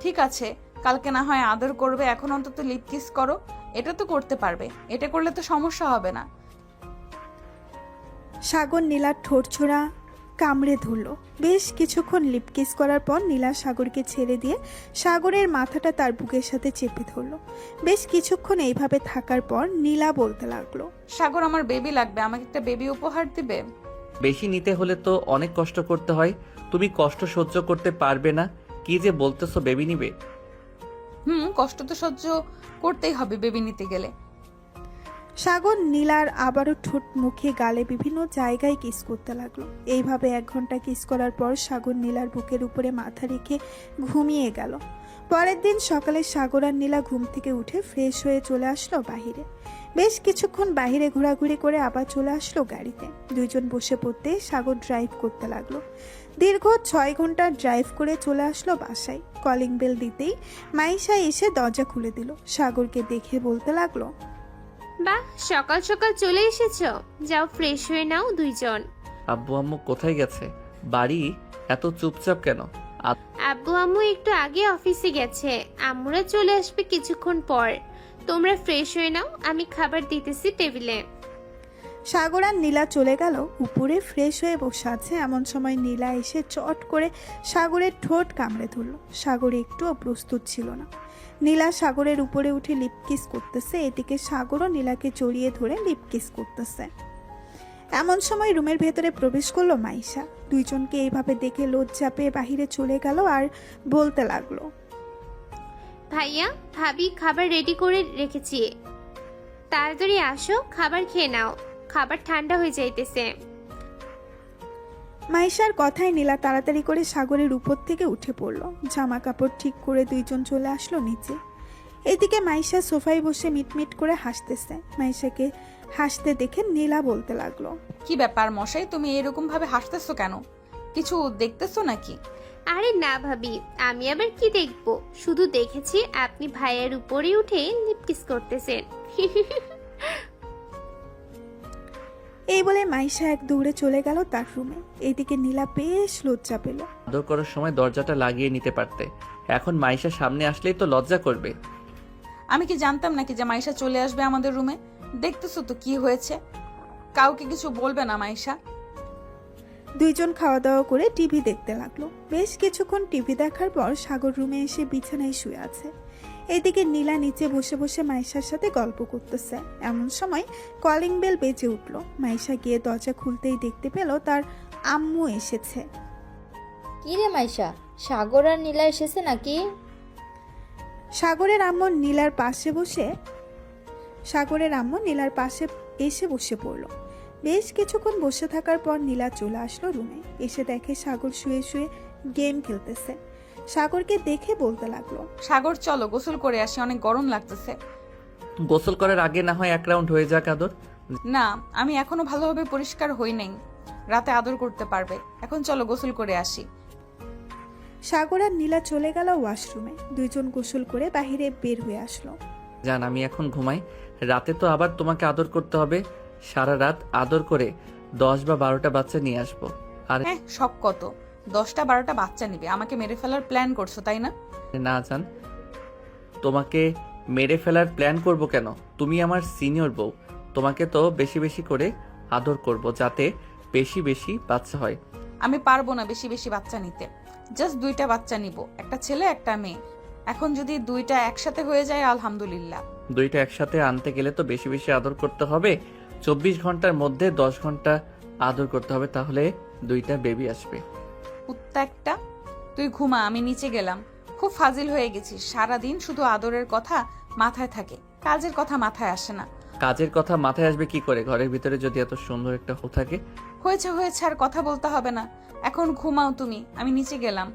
ঠিক আছে, কালকে না হয় আদর করবে, এখন অন্তত লিপ কিস করো। এটা তো করতে পারবে, এটা করলে তো সমস্যা হবে না। সাগর নীলার ঠোঁট ছোড়া কামড়ে ধরল। বেশ কিছুক্ষণ লিপ কিস করার পর নীলা সাগরকে ছেড়ে দিয়ে সাগরের মাথাটা তার বুকের সাথে চেপে ধরল। বেশ কিছুক্ষণ এইভাবে থাকার পর নীলা বলতে লাগলো, সাগর আমার বেবি লাগবে, আমাকে একটা বেবি উপহার দিবে? বেশি নিতে হলে তো অনেক কষ্ট করতে হয়, তুমি কষ্ট সহ্য করতে পারবে না। কি যে বলতেছো, বেবি নিবে? কষ্ট তো সহ্য করতেই হবে বেবি নিতে গেলে। সাগর নীলার আবারও ঠোঁট, মুখে, গালে বিভিন্ন জায়গায় কিস করতে লাগলো। এইভাবে 1 ঘন্টা কিস করার পর সাগর নীলার বুকের উপরে মাথা রেখে ঘুমিয়ে গেল। পরের দিন সকালে সাগর আর নীলা ঘুম থেকে উঠে ফ্রেশ হয়ে চলে আসলো বাহিরে। বেশ কিছুক্ষণ বাহিরে ঘোরাঘুরি করে আবার চলে আসলো গাড়িতে। দুইজন বসে পড়তে সাগর ড্রাইভ করতে লাগলো। দীর্ঘ 6 ঘন্টা ড্রাইভ করে চলে আসলো বাসায়। কলিং বেল দিতেই মাইশা এসে দরজা খুলে দিল। সাগরকে দেখে বলতে লাগলো, বাহ, সকাল সকাল চলে এসেছো, যাও ফ্রেশ হয়ে নাও দুইজন। আব্বু আম্মু কোথায় গেছে? বাড়ি এত চুপচাপ কেন? আব্বু আম্মু একটু আগে অফিসে গেছে, আম্মুরা চলে আসবে কিছুক্ষণ পর। তোমরা ফ্রেশ হয়ে নাও, আমি খাবার দিতেছি টেবিলে। সাগর আর নীলা চলে গেল উপরে। ফ্রেশ হয়ে বসে আছে। এমন সময় নীলা এসে চট করে সাগরের ঠোঁট কামড়ে ধরল। সাগর একটুও প্রস্তুত ছিল না। নীলা সাগরের উপরে উঠে লিপ কিস করতেছে। এদিকে সাগরও নীলাকে জড়িয়ে ধরে লিপ কিস করতেছে। এমন সময় রুমের ভেতরে প্রবেশ করলো মাইশা। দুইজনকে এইভাবে দেখে লজ্জা পেয়ে বাহিরে চলে গেল আর বলতে লাগলো, ভাইয়া ভাবি খাবার রেডি করে রেখেছি, তাড়াতাড়ি আসো, খাবার খেয়ে নাও, খাবার ঠান্ডা হয়ে যাইতেছে। মাইশার কথায় নীলা তাড়াতাড়ি করে সাগরের উপর থেকে উঠে পড়লো। জামা কাপড় ঠিক করে দুইজন চলে আসলো নিচে। এদিকে মাইশা সোফায় বসে মিটমিট করে হাসতেছে। মাইশাকে হাসতে দেখে নীলা বলতে লাগলো, কি ব্যাপার মশাই, তুমি এরকম ভাবে হাসতেছো কেন? কিছু দেখতেছো নাকি? আরে না ভাবি, আমি আবার কি দেখবো, শুধু দেখেছি আপনি ভাইয়ের উপরে উঠে লিপকিস করতেছেন। এই বলে মাইশা এক দৌড়ে চলে গেল তার রুমে। এইদিকে নীলা বেশ লজ্জা পেল। আদর করার সময় দরজাটা লাগিয়ে নিতে পারতে, এখন মাইশা সামনে আসলেই তো লজ্জা করবে। আমি কি জানতাম নাকি যে মাইশা চলে আসবে আমাদের রুমে? দেখতেছো তো কি হয়েছে। কাউকে কিছু বলবে না মাইশা। দুইজন খাওয়া দাওয়া করে টিভি দেখতে লাগলো। বেশ কিছুক্ষণ টিভি দেখার পর সাগর রুমে এসে বিছানায় শুয়ে আছে। এদিকে নীলা নিচে বসে বসে মাইশার সাথে গল্প করতেছে। এমন সময় কলিং বেল বেজে উঠলো। মাইশা গিয়ে দরজা খুলতেই দেখতে পেল তার আম্মু এসেছে। কি রে মাইশা, সাগর আর নীলা এসেছে নাকি? সাগরের আম্মু নীলার পাশে এসে বসে পড়লো। বেশ কিছুক্ষণ বসে থাকার পর নীলা চলে আসলো রুমে। এসে দেখে সাগর শুয়ে শুয়ে গেম খেলতেছে। সাগরকে দেখে বলতে লাগলো, সাগর চলো গোসল করে আসি, অনেক গরম লাগতেছে। গোসল করার আগে না হয় এক রাউন্ড হয়ে যাক আদর। না, আমি এখনো ভালোভাবে পরিষ্কার হই নাই, রাতে আদর করতে পারবে। এখন চলো গোসল করে আসি। সাগর আর নীলা চলে গেল ওয়াশরুমে। দুইজন গোসল করে বাহিরে বের হয়ে আসলো। জান আমি এখন ঘুমাই, রাতে তো আবার তোমাকে আদর করতে হবে। সারা রাত আদর করে 10 বা 12টা বাচ্চা নিয়ে আসবো। আর হ্যাঁ, শখ কত 10টা 12টা বাচ্চা নিবে? আমাকে মেরে ফেলার প্ল্যান করছো তাই না? না জান, তোমাকে মেরে ফেলার প্ল্যান করব কেন? তুমি আমার সিনিয়র বউ, তোমাকে তো বেশি বেশি করে আদর করব যাতে বেশি বেশি বাচ্চা হয়। আমি পারবো না বেশি বেশি বাচ্চা নিতে। জাস্ট 2টা বাচ্চা নিব, একটা ছেলে একটা মেয়ে। এখন যদি 2টা একসাথে হয়ে যায় আলহামদুলিল্লাহ। 2টা একসাথে আনতে গেলে তো বেশি বেশি আদর করতে হবে। 24 ঘন্টার মধ্যে 10 ঘন্টা আদর করতে হবে, তাহলে 2টা বেবি আসবে। কুত্তা একটা, তুই ঘুমা, আমি নিচে গেলাম। খুব ফাজিল হয়ে গেছিস, সারাদিন শুধু আদরের কথা মাথায় থাকে, কাজের কথা মাথায় আসে না। কাজের কথা মাথায় আসবে কি করে ঘরের ভিতরে যদি এত সুন্দর একটা হো থাকে? হয়েছে হয়েছে, আর কথা বলতে হবে না, এখন ঘুমাও তুমি, আমি নিচে গেলাম।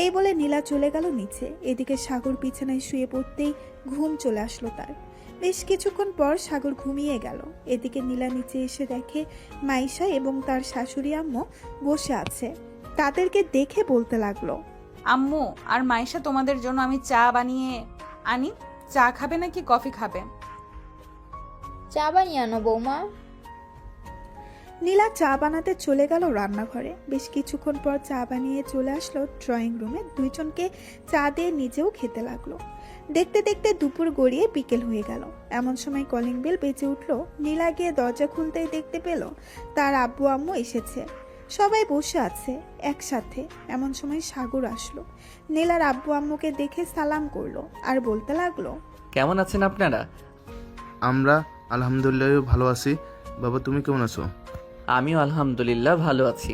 এই বলে নীলা চলে গেল নিচে। এদিকে সাগর বিছানায় শুয়ে পড়তেই ঘুম চলে আসলো তার। বেশ কিছুক্ষণ পর সাগর ঘুমিয়ে গেল। এদিকে নীলা নিচে এসে দেখে মাইশা এবং তার শাশুড়ি আম্মু বসে আছে। তাদেরকে দেখে বলতে লাগলো, আম্মু আর মাইশা, তোমাদের জন্য আমি চা বানিয়ে আনি। চা খাবে নাকি কফি খাবে? চা বানিয়ে আনো বৌমা। নীলা চা বানাতে চলে গেল রান্নাঘরে। বেশ কিছুক্ষণ পর চা বানিয়ে চলে আসলো ড্রয়িং রুমে। দুইজনকে চা দিয়ে নিজেও খেতে লাগলো। দেখতে দেখতে দুপুর গড়িয়ে বিকেল হয়ে গেল। এমন সময় কলিং বেল বেজে উঠলো। নীলা গিয়ে দরজা খুলতেই দেখতে পেল তার আব্বু আম্মু এসেছে। সবাই বসে আছে একসাথে। এমন সময় সাগর আসলো। নীলার আব্বু আম্মুকে দেখে সালাম করলো আর বলতে লাগলো, কেমন আছেন আপনারা? আমরা আলহামদুলিল্লাহ ভালো আছি। বাবা তুমি কেমন আছো? আমিও আলহামদুলিল্লাহ ভালো আছি।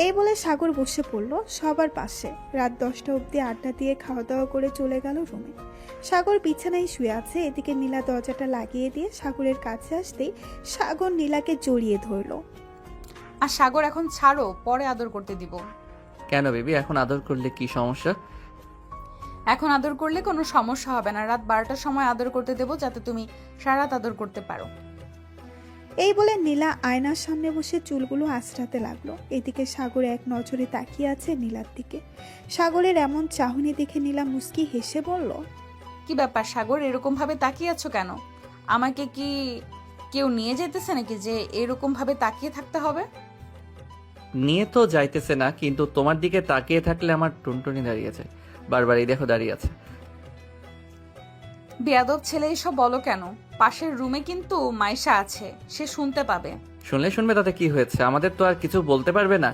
এই বলে সাগর বসে পড়লো সবার পাশে। রাত 10টা অবধি আড্ডা দিয়ে খাওয়া দাওয়া করে চলে গেল রুমে। সাগর বিছানায় শুয়ে আছে। এদিকে নীলা দরজাটা লাগিয়ে দিয়ে সাগরের কাছে আসতেই সাগর নীলাকে জড়িয়ে ধরলো। আর সাগর এখন ছাড়ো, পরে আদর করতে দিব। কেন বেবি, এখন আদর করলে কি সমস্যা? এখন আদর করলে কোনো সমস্যা হবে না। রাত 12টার সময় আদর করতে দেবো, যাতে তুমি সারা রাত আদর করতে পারো। এই বলে নীলা আয়নার সামনে বসে চুলগুলো আঁচড়াতে লাগলো। এদিকে সাগর এক নজরে তাকিয়ে আছে নীলার দিকে। সাগরের এমন চাহনি দেখে নীলা মুস্কি হেসে বলল, কি ব্যাপার সাগর, এরকম ভাবে তাকিয়ে আছো কেন? আমাকে কি কেউ নিয়ে যেতেছে নাকি যে এরকম ভাবে তাকিয়ে থাকতে হবে? নিয়ে তো যাইতেছে না, কিন্তু তোমার দিকে তাকিয়ে থাকলে আমার টুনটুনি দাঁড়িয়ে আছে। বারবার এই দেখো দাঁড়িয়ে আছে। বেয়াদব ছেলে, এসব বলো কেন? পাশের রুমে কিন্তু মাইশা আছে, সে শুনতে পাবে। শুনলে শুনবে, তাতে কি হয়েছে? আমাদের তো আর কিছু বলতে পারবে না।